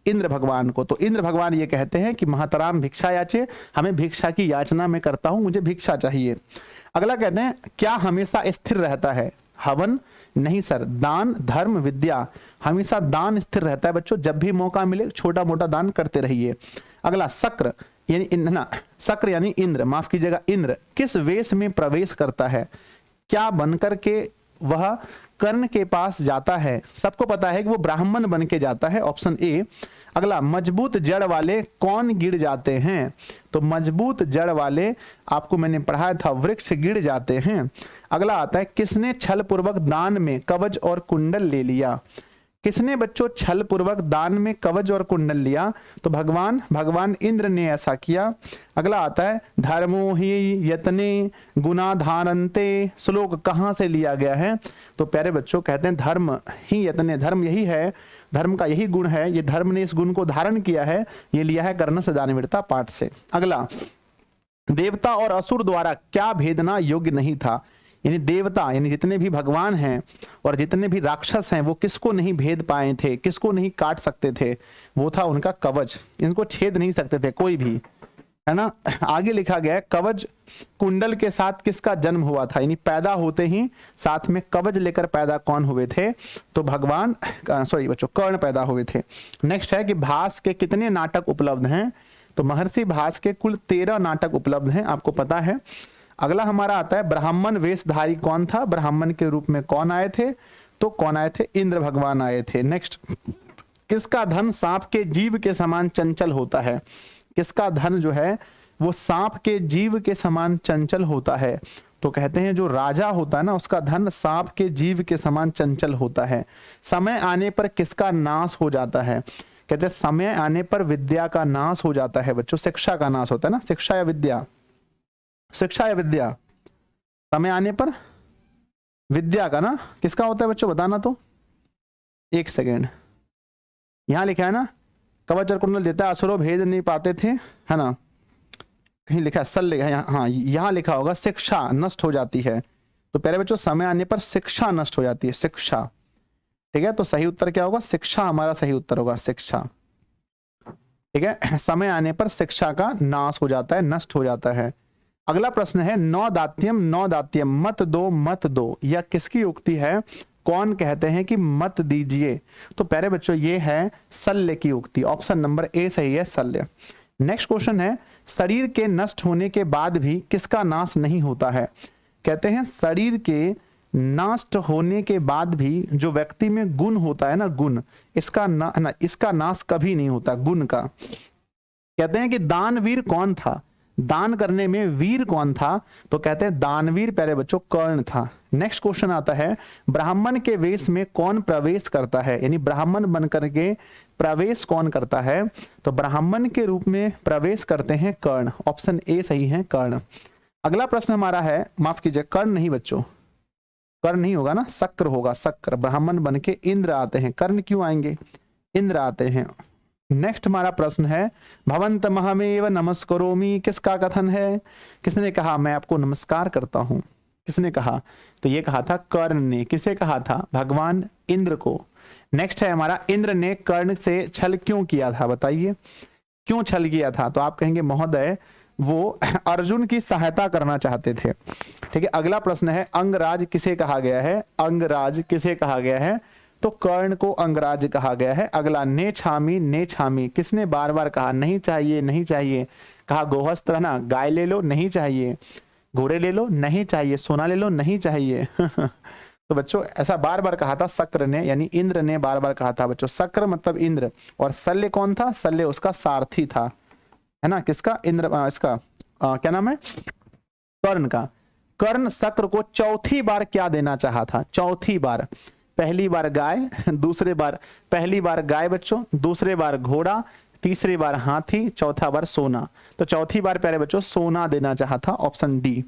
इंद्र भगवान को। तो इंद्र भगवान ये कहते हैं कि महतराम भिक्षा याचे, हमें भिक्षा की याचना में करता हूं, मुझे भिक्षा चाहिए। अगला कहते हैं क्या हमेशा स्थिर रहता है? हवन नहीं सर, दान धर्म विद्या, हमेशा दान स्थिर रहता है बच्चों, जब भी मौका मिले छोटा मोटा दान करते रहिए। अगला, शक्र शक्र यानी इंद्र, माफ कीजिएगा, इंद्र किस वेश में प्रवेश करता है? क्या बनकर के वह कर्ण के पास जाता है? सबको पता है कि वो ब्राह्मण बन के जाता है, ऑप्शन ए। अगला, मजबूत जड़ वाले कौन गिर जाते हैं? तो मजबूत जड़ वाले आपको मैंने पढ़ाया था, वृक्ष गिर जाते हैं। अगला आता है किसने छल पूर्वक दान में कवच और कुंडल ले लिया? किसने बच्चों छल पूर्वक दान में कवच और कुंडल लिया? तो भगवान इंद्र ने ऐसा किया। अगला आता है धर्मो ही यतने गुना धारन्ते, श्लोक कहां से लिया गया है? तो प्यारे बच्चों कहते हैं धर्म ही यतने, धर्म यही है, धर्म का यही गुण है, ये धर्म ने इस गुण को धारण किया है, ये लिया है कर्णस्य दानवीरता पाठ से। अगला, देवता और असुर द्वारा क्या भेदना योग्य नहीं था? यानी देवता यानी जितने भी भगवान हैं और जितने भी राक्षस हैं वो किसको नहीं भेद पाए थे, किसको नहीं काट सकते थे? वो था उनका कवच, इनको छेद नहीं सकते थे कोई भी, है ना। आगे लिखा गया कवच कुंडल के साथ किसका जन्म हुआ था? यानी पैदा होते ही साथ में कवच लेकर पैदा कौन हुए थे? तो बच्चों कर्ण पैदा हुए थे। नेक्स्ट है कि भास के कितने नाटक उपलब्ध हैं? तो महर्षि भास के कुल 13 नाटक उपलब्ध हैं, आपको पता है। अगला हमारा आता है ब्राह्मण वेशधारी कौन था? ब्राह्मण के रूप में कौन आए थे? तो कौन आए थे? इंद्र भगवान आए थे। नेक्स्ट, किसका धन सांप के जीव के समान चंचल होता है? किसका धन जो है वो सांप के जीव के समान चंचल होता है। तो कहते हैं जो राजा होता है ना, उसका धन सांप के जीव के समान चंचल होता है। समय आने पर किसका नाश हो जाता है? कहते हैं समय आने पर विद्या का नाश हो जाता है बच्चों, शिक्षा का नाश होता है ना, शिक्षा या विद्या, शिक्षा या विद्या, समय आने पर विद्या का ना, किसका होता है बच्चों बताना तो, एक सेकेंड, यहां लिखा है ना, कवच और कुंडल देता है असुरो भेद नहीं पाते थे, है ना, कहीं लिखा है सल लिखा है, हाँ यहाँ लिखा होगा शिक्षा नष्ट हो जाती है। तो पहले बच्चों समय आने पर शिक्षा नष्ट हो जाती है, शिक्षा, ठीक है, तो सही उत्तर क्या होगा, शिक्षा हमारा सही उत्तर होगा, शिक्षा, ठीक है, समय आने पर शिक्षा का नाश हो जाता है, नष्ट हो जाता है। अगला प्रश्न है नौ दात्यम मत दो, यह किसकी उक्ति है? कौन कहते हैं कि मत दीजिए? तो पहले बच्चों ये है शल्य की उक्ति, ऑप्शन नंबर ए सही है, शल्य। नेक्स्ट क्वेश्चन है शरीर के नष्ट होने के बाद भी किसका नाश नहीं होता है? कहते हैं शरीर के नष्ट होने के बाद भी जो व्यक्ति में गुण होता है ना, गुण, इसका नाश कभी नहीं होता, गुण का। कहते हैं कि दानवीर कौन था? दान करने में वीर कौन था? तो कहते हैं दानवीर पहले बच्चों कर्ण था। नेक्स्ट क्वेश्चन आता है ब्राह्मण के वेश में कौन प्रवेश करता है? यानी ब्राह्मण बनकर के प्रवेश कौन करता है? तो ब्राह्मण के रूप में प्रवेश करते हैं कर्ण, ऑप्शन ए सही है, कर्ण। अगला प्रश्न हमारा है, माफ कीजिए कर्ण नहीं बच्चों, कर्ण नहीं होगा ना, शक्र होगा, शक्र। ब्राह्मण बन के इंद्र आते हैं, कर्ण क्यों आएंगे? इंद्र आते हैं। नेक्स्ट हमारा प्रश्न है भवन्तमहमेव नमस्करोमि, किसका कथन है? किसने कहा मैं आपको नमस्कार करता हूं? किसने कहा? तो ये कहा था कर्ण ने। किसे कहा था? भगवान इंद्र को। नेक्स्ट है हमारा इंद्र ने कर्ण से छल क्यों किया था? बताइए क्यों छल किया था? तो आप कहेंगे महोदय वो अर्जुन की सहायता करना चाहते थे। ठीक है, अगला प्रश्न है अंगराज किसे कहा गया है? अंगराज किसे कहा गया है? तो कर्ण को अंगराज कहा गया है। अगला ने छामी, किसने बार बार कहा नहीं चाहिए नहीं चाहिए? कहा गोहस्त्र है ना, गाय ले लो नहीं चाहिए, घोड़े ले लो नहीं चाहिए, सोना ले लो नहीं चाहिए। तो बच्चों ऐसा बार बार कहा था शक्र ने, यानी इंद्र ने बार बार कहा था बच्चों। शक्र मतलब इंद्र, और शल्य कौन था? शल्य उसका सारथी था, है ना, किसका? इंद्र, इसका क्या नाम है? कर्ण का। कर्ण शक्र को चौथी बार क्या देना चाहा था? चौथी बार, पहली बार गाय, दूसरे बार, पहली बार गाय बच्चों, दूसरे बार घोड़ा, तीसरी बार हाथी, चौथा बार सोना। तो चौथी बार प्यारे बच्चों सोना देना चाहा था, ऑप्शन डी।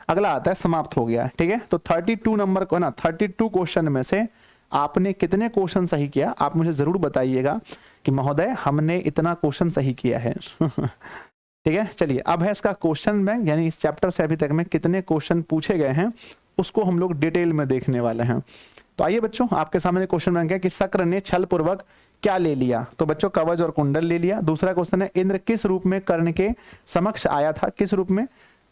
अगला आता है समाप्त हो गया, ठीक है। तो 32 नंबर को ना 32 क्वेश्चन में से आपने कितने क्वेश्चन सही किया? आप मुझे जरूर बताइएगा कि महोदय हमने इतना क्वेश्चन सही किया है। ठीक है, चलिए अब है इसका क्वेश्चन बैंक, यानी इस चैप्टर से अभी तक में कितने क्वेश्चन पूछे गए हैं उसको हम लोग डिटेल में देखने वाले हैं। तो आइए बच्चों, आपके सामने क्वेश्चन बैंक है कि शक्र ने छल पूर्वक क्या ले लिया? तो बच्चों कवच और कुंडल ले लिया। दूसरा क्वेश्चन है इंद्र किस रूप में कर्ण के समक्ष आया था? किस रूप में?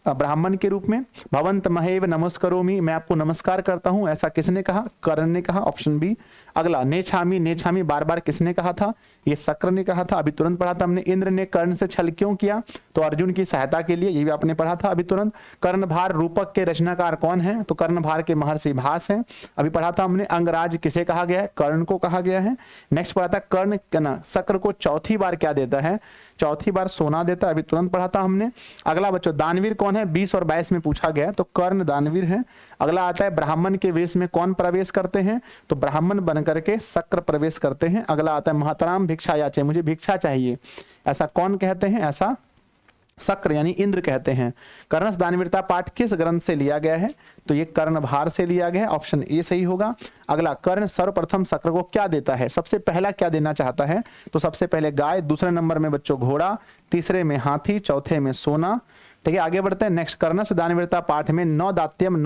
ब्राह्मण के रूप में। भवन्तमहेव नमस्करोमि, मैं आपको नमस्कार करता हूं, ऐसा किसने कहा? कर्ण ने कहा, ऑप्शन बी। अगला नेछामी बार बार किसने कहा था? ये शक्र ने कहा था, अभी तुरंत पढ़ा था हमने। इंद्र ने कर्ण से छल क्यों किया? तो अर्जुन की सहायता के लिए, ये भी आपने पढ़ा था अभी तुरंत। कर्णभार रूपक के रचनाकार कौन है? तो कर्णभार के महर्षि भास है, अभी पढ़ा था हमने। अंगराज किसे कहा गया है? कर्ण को कहा गया है। नेक्स्ट पढ़ा था कर्ण शक्र को चौथी बार क्या देता है? चौथी बार सोना देता है, अभी तुरंत पढ़ा था हमने। अगला बच्चों दानवीर कौन है? 20 और 22 में पूछा गया, तो कर्ण दानवीर है। अगला आता है ब्राह्मण के वेश में कौन प्रवेश करते हैं? तो ब्राह्मण बन करके शक्र प्रवेश करते हैं। अगला आता है महतराम भिक्षा याचे, मुझे भिक्षा चाहिए, ऐसा कौन कहते हैं? ऐसा शक्र यानी इंद्र कहते हैं। कर्णस दानवीरता पाठ किस ग्रंथ से लिया गया है? तो ये कर्णभार से लिया गया है, ऑप्शन ए सही होगा। अगला कर्ण सर्वप्रथम शक्र को क्या देता है? सबसे पहला क्या देना चाहता है? तो सबसे पहले गाय, दूसरे नंबर में बच्चों घोड़ा, तीसरे में हाथी, चौथे में सोना। ठीक है, आगे बढ़ते हैं। नेक्स्ट कर्णस दानवीरता पाठ में नौ दात्यम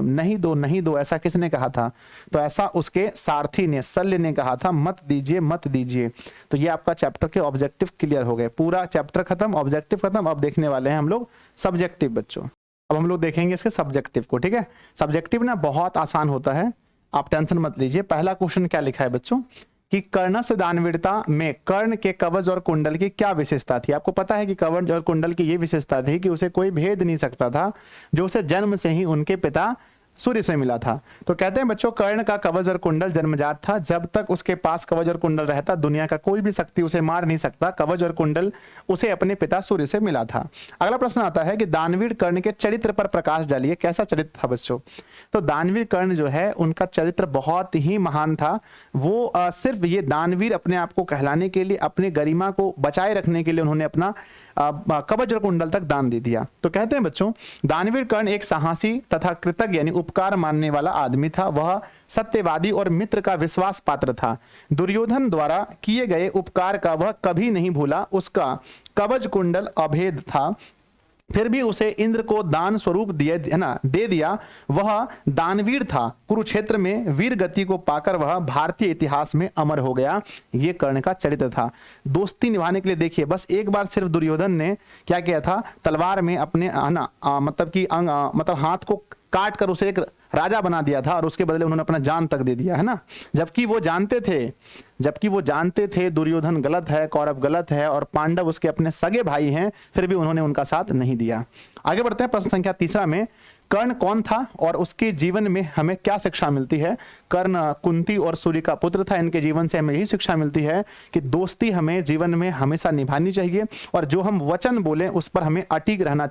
नहीं दो ऐसा किसने कहा था? तो ऐसा उसके सारथी ने, शल्य ने कहा था, मत दीजिए। तो ये आपका चैप्टर के ऑब्जेक्टिव क्लियर हो गए, पूरा चैप्टर खत्म, ऑब्जेक्टिव खत्म। अब देखने वाले हैं हम लोग सब्जेक्टिव बच्चों। अब हम लोग देखेंगे इसके सब्जेक्टिव को, ठीक है। सब्जेक्टिव ना बहुत आसान होता है, आप टेंशन मत लीजिए। पहला क्वेश्चन क्या लिखा है बच्चों कि कर्णस दानवीरता में कर्ण के कवच और कुंडल की क्या विशेषता थी? आपको पता है कि कवच और कुंडल की ये विशेषता थी कि उसे कोई भेद नहीं सकता था, जो उसे जन्म से ही उनके पिता सूर्य से मिला था। तो कहते हैं बच्चों कर्ण का कवच और कुंडल जन्मजात था, जब तक उसके पास कवच और कुंडल रहता दुनिया का कोई भी शक्ति उसे मार नहीं सकता। कवच और कुंडल उसे अपने पिता सूर्य से मिला था। अगला प्रश्न आता है कि दानवीर कर्ण के चरित्र पर प्रकाश डालिए। कैसा चरित्र था बच्चों? तो दानवीर कर्ण जो है उनका चरित्र बहुत ही महान था। वो सिर्फ ये दानवीर अपने आप को कहलाने के लिए, अपने गरिमा को बचाए रखने के लिए उन्होंने अपना कवच और कुंडल तक दान दे दिया। तो कहते हैं बच्चों दानवीर कर्ण एक साहसी तथा कृतज्ञ यानी उपकार मानने वाला आदमी था। वह सत्यवादी और मित्र का विश्वास पात्र था। दुर्योधन द्वारा किए गए उपकार का वह कभी नहीं भूला। उसका कवच कुंडल अभेद था, फिर भी उसे इंद्र को दान स्वरूप दे दिया। वह दानवीर था। कुरुक्षेत्र में वीर गति को पाकर वह भारतीय इतिहास में अमर हो गया। ये कर्ण का चरित्र था। दोस्ती निभाने के लिए देखिए बस एक बार सिर्फ दुर्योधन ने क्या किया था, तलवार में अपने मतलब हाथ को काट कर उसे एक राजा बना दिया था और उसके बदले उन्होंने अपना जान तक दे दिया है ना। जबकि वो जानते थे दुर्योधन गलत है, कौरव गलत है और पांडव उसके अपने सगे भाई हैं, फिर भी उन्होंने उनका साथ नहीं दिया। आगे बढ़ते हैं प्रश्न संख्या 3 में। कर्ण कौन था और उसके जीवन में हमें क्या शिक्षा मिलती है? कर्ण कुंती और सूर्य का पुत्र था। इनके जीवन से हमें यही शिक्षा मिलती है कि दोस्ती हमें जीवन में हमेशा निभानी चाहिए और जो हम वचन बोलें उस पर हमें अडिग रहना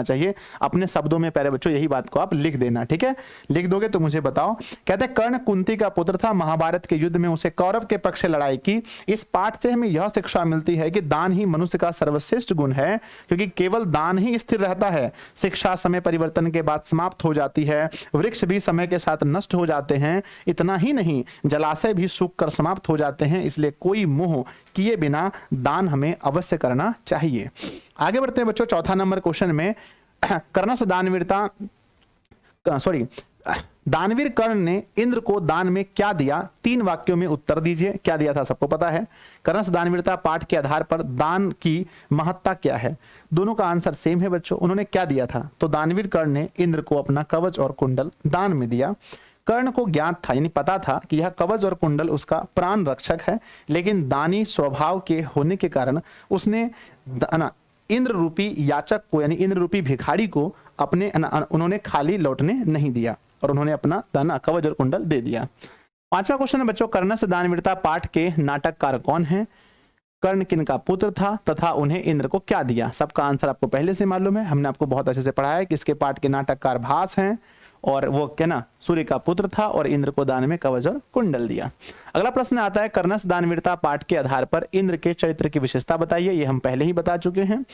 चाहिए। अपने शब्दों में प्यारे बच्चों यही बात को आप लिख देना, ठीक है? लिख दोगे तो मुझे बताओ। कहते हैं कर्ण कुंती का पुत्र था। महाभारत के युद्ध में उसे कौरव के पक्ष से लड़ाई की। इस पाठ से हमें यह शिक्षा मिलती है कि दान ही मनुष्य का सर्वश्रेष्ठ गुण है, क्योंकि केवल दान ही स्थिर रहता है। शिक्षा समय परिवर्तन के बाद समाप्त हो जाती है। वृक्ष भी समय के साथ नष्ट हो जाते हैं। इतना ही नहीं, जलाशय भी सूख कर समाप्त हो जाते हैं। इसलिए कोई मोह किए बिना दान हमें अवश्य करना चाहिए। आगे बढ़ते हैं बच्चों 4 नंबर क्वेश्चन में। दानवीर कर्ण ने इंद्र को दान में क्या दिया? 3 वाक्यों में उत्तर दीजिए। क्या दिया था सबको पता है। कर्णस दानवीरता पाठ के आधार पर दान की महत्ता क्या है? दोनों का आंसर सेम है बच्चों। उन्होंने क्या दिया था? तो दानवीर कर्ण ने इंद्र को अपना कवच और कुंडल दान में दिया। कर्ण को ज्ञात था यानी पता था कि यह कवच और कुंडल उसका प्राण रक्षक है, लेकिन दानी स्वभाव के होने के कारण उसने इंद्र रूपी याचक को यानी इंद्र रूपी भिखारी को उन्होंने खाली लौटने नहीं दिया और उन्होंने अपना कवच और कुंडल दे दिया। 5वां क्वेश्चन है बच्चों कर्णस दानवीरता पाठ के नाटककार कौन है? कर्ण किनका पुत्र था तथा उन्हें इंद्र को क्या दिया? सबका आंसर आपको पहले से मालूम है, हमने आपको बहुत अच्छे से पढ़ाया है कि इसके पाठ के नाटककार भास हैं और वो क्या ना सूर्य का पुत्र था और इंद्र को दान में कवच और कुंडल दिया। अगला प्रश्न आता है कर्णस दानवीरता पाठ के आधार पर इंद्र के चरित्र की विशेषता बताइए। ये हम पहले ही बता चुके हैं,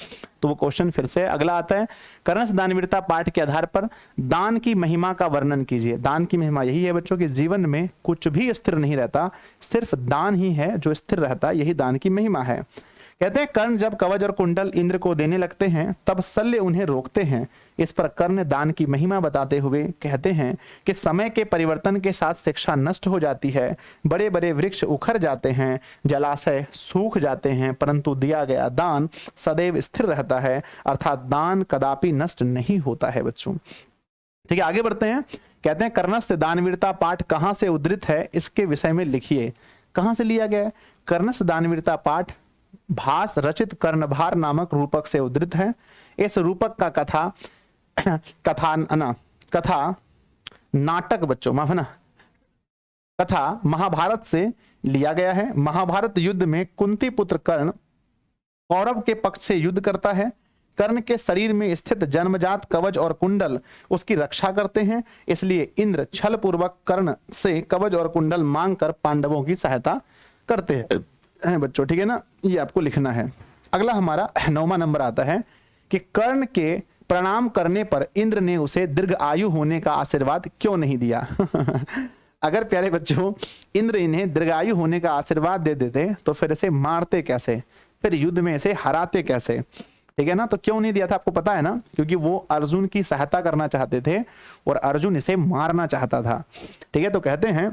तो वो क्वेश्चन फिर से अगला आता है। कर्णस दानवीरता पाठ के आधार पर दान की महिमा का वर्णन कीजिए। दान की महिमा यही है बच्चों कि जीवन में कुछ भी स्थिर नहीं रहता, सिर्फ दान ही है जो स्थिर रहता, यही दान की महिमा है। कहते हैं कर्ण जब कवच और कुंडल इंद्र को देने लगते हैं तब शल्य उन्हें रोकते हैं। इस पर कर्ण दान की महिमा बताते हुए कहते हैं कि समय के परिवर्तन के साथ शिक्षा नष्ट हो जाती है, बड़े बड़े वृक्ष उखड़ जाते हैं, जलाशय सूख जाते हैं, परंतु दिया गया दान सदैव स्थिर रहता है, अर्थात दान कदापि नष्ट नहीं होता है बच्चों। ठीक है, आगे बढ़ते हैं। कहते हैं कर्णस दानवीरता पाठ कहां से उद्धृत है, इसके विषय में लिखिए। कहां से लिया गया है? कर्णस दानवीरता पाठ भास रचित कर्णभार नामक रूपक से उद्धृत है। इस रूपक का कथा नाटक बच्चों कथा महाभारत से लिया गया है। महाभारत युद्ध में कुंती पुत्र कर्ण कौरव के पक्ष से युद्ध करता है। कर्ण के शरीर में स्थित जन्मजात कवच और कुंडल उसकी रक्षा करते हैं, इसलिए इंद्र छल पूर्वक कर्ण से कवच और कुंडल मांगकर पांडवों की सहायता करते हैं बच्चों। ठीक है ना, ये आपको लिखना है। अगला हमारा 9वां नंबर आता है कि कर्ण के प्रणाम करने पर इंद्र ने उसे दीर्घ आयु होने का आशीर्वाद क्यों नहीं दिया? अगर प्यारे बच्चों इंद्र इन्हें दीर्घायु होने का आशीर्वाद दे देते तो फिर इसे मारते कैसे, फिर युद्ध में इसे हराते कैसे? ठीक है ना, तो क्यों नहीं दिया था आपको पता है ना, क्योंकि वो अर्जुन की सहायता करना चाहते थे और अर्जुन इसे मारना चाहता था। ठीक है, तो कहते हैं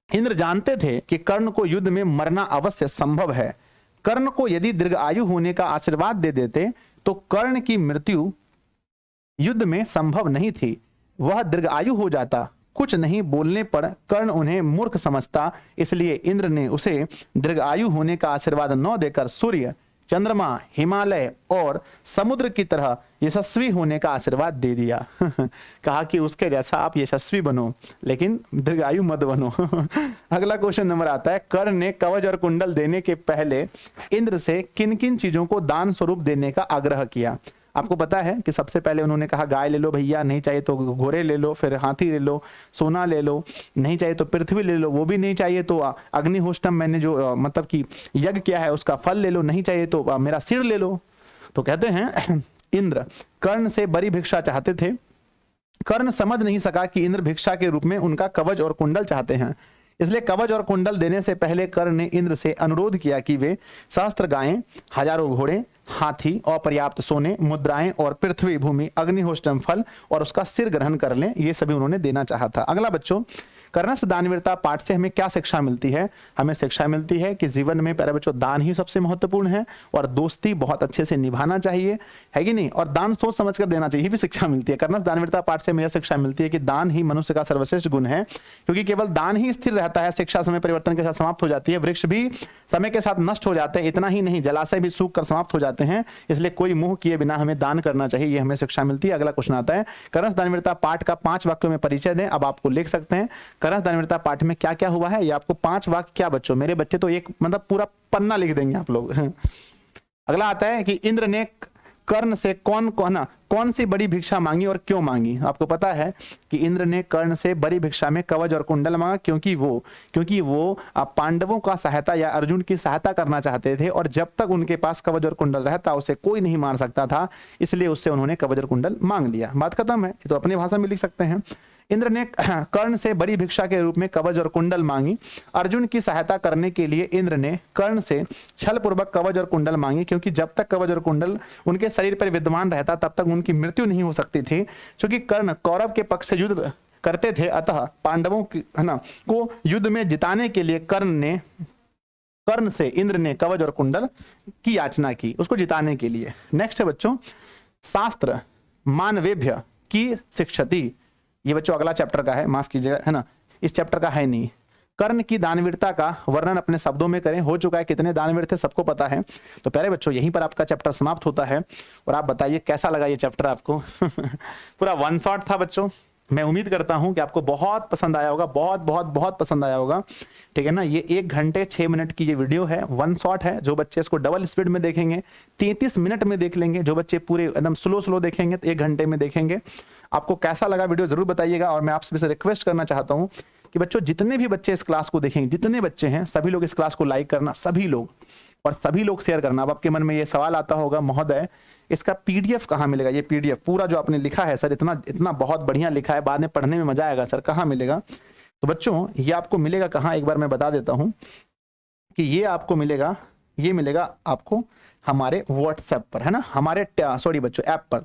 इंद्र जानते थे कि कर्ण को युद्ध में मरना अवश्य संभव है। कर्ण को यदि दीर्घ आयु होने का आशीर्वाद दे देते तो कर्ण की मृत्यु युद्ध में संभव नहीं थी, वह दीर्घ आयु हो जाता। कुछ नहीं बोलने पर कर्ण उन्हें मूर्ख समझता, इसलिए इंद्र ने उसे दीर्घ आयु होने का आशीर्वाद न देकर सूर्य चंद्रमा, हिमालय और समुद्र की तरह यशस्वी होने का आशीर्वाद दे दिया। कहा कि उसके जैसा आप यशस्वी बनो, लेकिन दीर्घायु मत बनो। अगला क्वेश्चन नंबर आता है, कर्ण ने कवच और कुंडल देने के पहले इंद्र से किन किन चीजों को दान स्वरूप देने का आग्रह किया? आपको पता है कि सबसे पहले उन्होंने कहा गाय ले लो भैया, नहीं चाहिए तो घोड़े ले लो, फिर हाथी ले लो, सोना ले लो, नहीं चाहिए तो पृथ्वी ले लो, वो भी नहीं चाहिए तो अग्निहोष्टम मैंने जो मतलब कि यज्ञ किया है उसका फल ले लो, नहीं चाहिए तो मेरा सिर ले लो। तो कहते हैं इंद्र कर्ण से बड़ी भिक्षा चाहते थे। कर्ण समझ नहीं सका कि इंद्र भिक्षा के रूप में उनका कवच और कुंडल चाहते हैं, इसलिए कवच और कुंडल देने से पहले कर्ण ने इंद्र से अनुरोध किया कि वे सहस्त्र गायें, हजारों घोड़े, हाथी, अपर्याप्त सोने, मुद्राएं और पृथ्वी, भूमि, अग्निहोष्टम फल और उसका सिर ग्रहण कर लें। ये सभी उन्होंने देना चाहा था। अगला बच्चों, कर्णस्थ दानवीरता पाठ से हमें क्या शिक्षा मिलती है? हमें शिक्षा मिलती है कि जीवन में प्यारे बच्चों दान ही सबसे महत्वपूर्ण है और दोस्ती बहुत अच्छे से निभाना चाहिए, है कि नहीं? और दान सोच समझ कर देना चाहिए, भी शिक्षा मिलती है। कर्णस्थ दानवीरता पाठ से हमें यह शिक्षा मिलती है कि दान ही मनुष्य का सर्वश्रेष्ठ गुण है, क्योंकि केवल दान ही स्थिर रहता है। शिक्षा समय परिवर्तन के साथ समाप्त हो जाती है, वृक्ष भी समय के साथ नष्ट हो जाते हैं, इतना ही नहीं जलाशय भी सूख कर समाप्त हो जाते हैं। इसलिए कोई मोह किए बिना हमें दान करना चाहिए, ये हमें शिक्षा मिलती है। अगला क्वेश्चन आता है, कर्णस्थ दानवीरता पाठ का 5 वाक्यों में परिचय दें। अब आपको लिख सकते हैं कर्णस्थ दानवीरता पाठ में क्या क्या हुआ है, ये आपको 5 वाक्य। क्या बच्चों, मेरे बच्चे तो एक मतलब पूरा पन्ना लिख देंगे आप लोग। अगला आता है कि इंद्र ने कर्ण से कौन सी बड़ी भिक्षा मांगी और क्यों मांगी? आपको पता है कि इंद्र ने कर्ण से बड़ी भिक्षा में कवच और कुंडल मांगा, क्योंकि वो पांडवों का सहायता या अर्जुन की सहायता करना चाहते थे, और जब तक उनके पास कवच और कुंडल रहता उसे कोई नहीं मार सकता था, इसलिए उससे उन्होंने कवच और कुंडल मांग लिया। बात खत्म है, तो अपनी भाषा में लिख सकते हैं। इंद्र ने कर्ण से बड़ी भिक्षा के रूप में कवच और कुंडल मांगी। अर्जुन की सहायता करने के लिए इंद्र ने कर्ण से छल पूर्वक कवच और कुंडल मांगी, क्योंकि जब तक कवच और कुंडल उनके शरीर पर विद्यमान रहता तब तक उनकी मृत्यु नहीं हो सकती थी। क्योंकि कर्ण कौरव के पक्ष से युद्ध करते थे, अतः पांडवों को युद्ध में जिताने के लिए कर्ण से इंद्र ने कवच और कुंडल की याचना की, उसको जिताने के लिए। नेक्स्ट है बच्चों, शास्त्र मानवेभ्य की शिक्षति। ये बच्चों अगला चैप्टर का है, माफ कीजिएगा, है ना, इस चैप्टर का है नहीं। कर्ण की दानवीरता का वर्णन अपने शब्दों में करें। हो चुका है, कितने दानवीर थे सबको पता है। तो प्यारे बच्चों यहीं पर आपका चैप्टर समाप्त होता है, और आप बताइए कैसा लगा ये चैप्टर आपको। पूरा 1 शॉट था बच्चों। मैं उम्मीद करता हूं कि आपको बहुत पसंद आया होगा, बहुत बहुत बहुत पसंद आया होगा, ठीक है ना। ये 1 घंटे 6 मिनट की ये वीडियो है, 1 शॉट है। जो बच्चे इसको डबल स्पीड में देखेंगे 33 मिनट में देख लेंगे, जो बच्चे पूरे एकदम स्लो देखेंगे तो 1 घंटे में देखेंगे। आपको कैसा लगा वीडियो जरूर बताइएगा, और मैं आपसे से रिक्वेस्ट करना चाहता हूं कि बच्चों जितने भी बच्चे इस क्लास को देखेंगे, जितने बच्चे हैं सभी लोग इस क्लास को लाइक करना, सभी लोग, और सभी लोग शेयर करना। अब आपके मन में ये सवाल आता होगा, महोदय इसका पीडीएफ कहाँ मिलेगा? ये पीडीएफ पूरा जो आपने लिखा है सर, इतना बहुत बढ़िया लिखा है, बाद में पढ़ने में मजा आएगा सर, कहाँ मिलेगा? तो बच्चों ये आपको मिलेगा कहाँ, एक बार मैं बता देता हूँ कि ये आपको मिलेगा, ये मिलेगा आपको हमारे व्हाट्सएप पर, है ना, हमारे सॉरी बच्चों ऐप पर,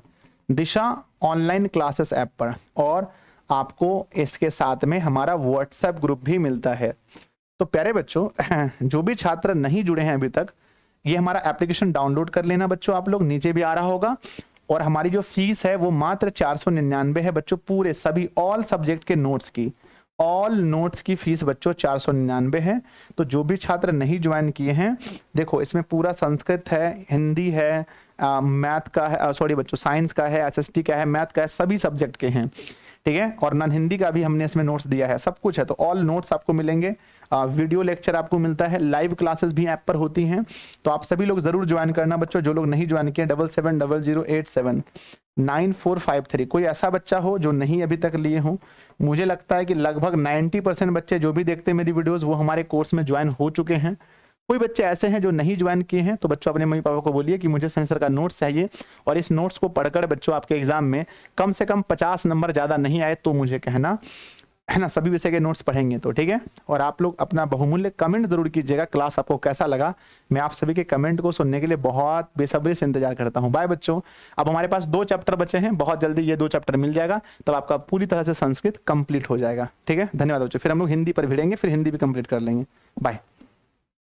दिशा ऑनलाइन क्लासेस ऐप पर, और आपको इसके साथ में हमारा व्हाट्सएप ग्रुप भी मिलता है। तो प्यारे बच्चों जो भी छात्र नहीं जुड़े हैं अभी तक, ये हमारा एप्लीकेशन डाउनलोड कर लेना बच्चों, आप लोग, नीचे भी आ रहा होगा। और हमारी जो फीस है वो मात्र 499 है बच्चों, पूरे सभी ऑल सब्जेक्ट के नोट्स की, ऑल नोट्स की फीस बच्चों 499 है। तो जो भी छात्र नहीं ज्वाइन किए हैं, देखो इसमें पूरा संस्कृत है, हिंदी है, मैथ का है, सॉरी बच्चों साइंस का है, एसएसटी का है, मैथ का है, सभी सब्जेक्ट के हैं, ठीक है। और नॉन हिंदी का भी हमने इसमें नोट्स दिया है, सब कुछ है। तो ऑल नोट्स आपको मिलेंगे, वीडियो लेक्चर आपको मिलता है, लाइव क्लासेस भी ऐप पर होती हैं। तो आप सभी लोग जरूर ज्वाइन करना बच्चों। जो लोग नहीं ज्वाइन किए 7700879453, कोई ऐसा बच्चा हो जो नहीं अभी तक लिए हो, मुझे लगता है कि लगभग 90% बच्चे जो भी देखते हैं मेरी वीडियोस वो हमारे कोर्स में ज्वाइन हो चुके हैं। कोई बच्चे ऐसे हैं जो नहीं ज्वाइन किए हैं, तो बच्चों अपने मम्मी पापा को बोलिए कि मुझे सनी सर का नोट्स चाहिए, और इस नोट्स को पढ़कर बच्चों आपके एग्जाम में कम से कम 50 नंबर ज्यादा नहीं आए तो मुझे कहना, है ना, सभी विषय के नोट्स पढ़ेंगे तो, ठीक है। और आप लोग अपना बहुमूल्य कमेंट जरूर कीजिएगा, क्लास आपको कैसा लगा। मैं आप सभी के कमेंट को सुनने के लिए बहुत बेसब्री से इंतजार करता हूं। बाय बच्चों। अब हमारे पास 2 चैप्टर बचे हैं, बहुत जल्दी ये 2 चैप्टर मिल जाएगा, तब आपका पूरी तरह से संस्कृत कंप्लीट हो जाएगा, ठीक है। धन्यवाद बच्चों। फिर हम लोग हिंदी पर भिड़ेंगे, फिर हिंदी भी कंप्लीट कर लेंगे। बाय।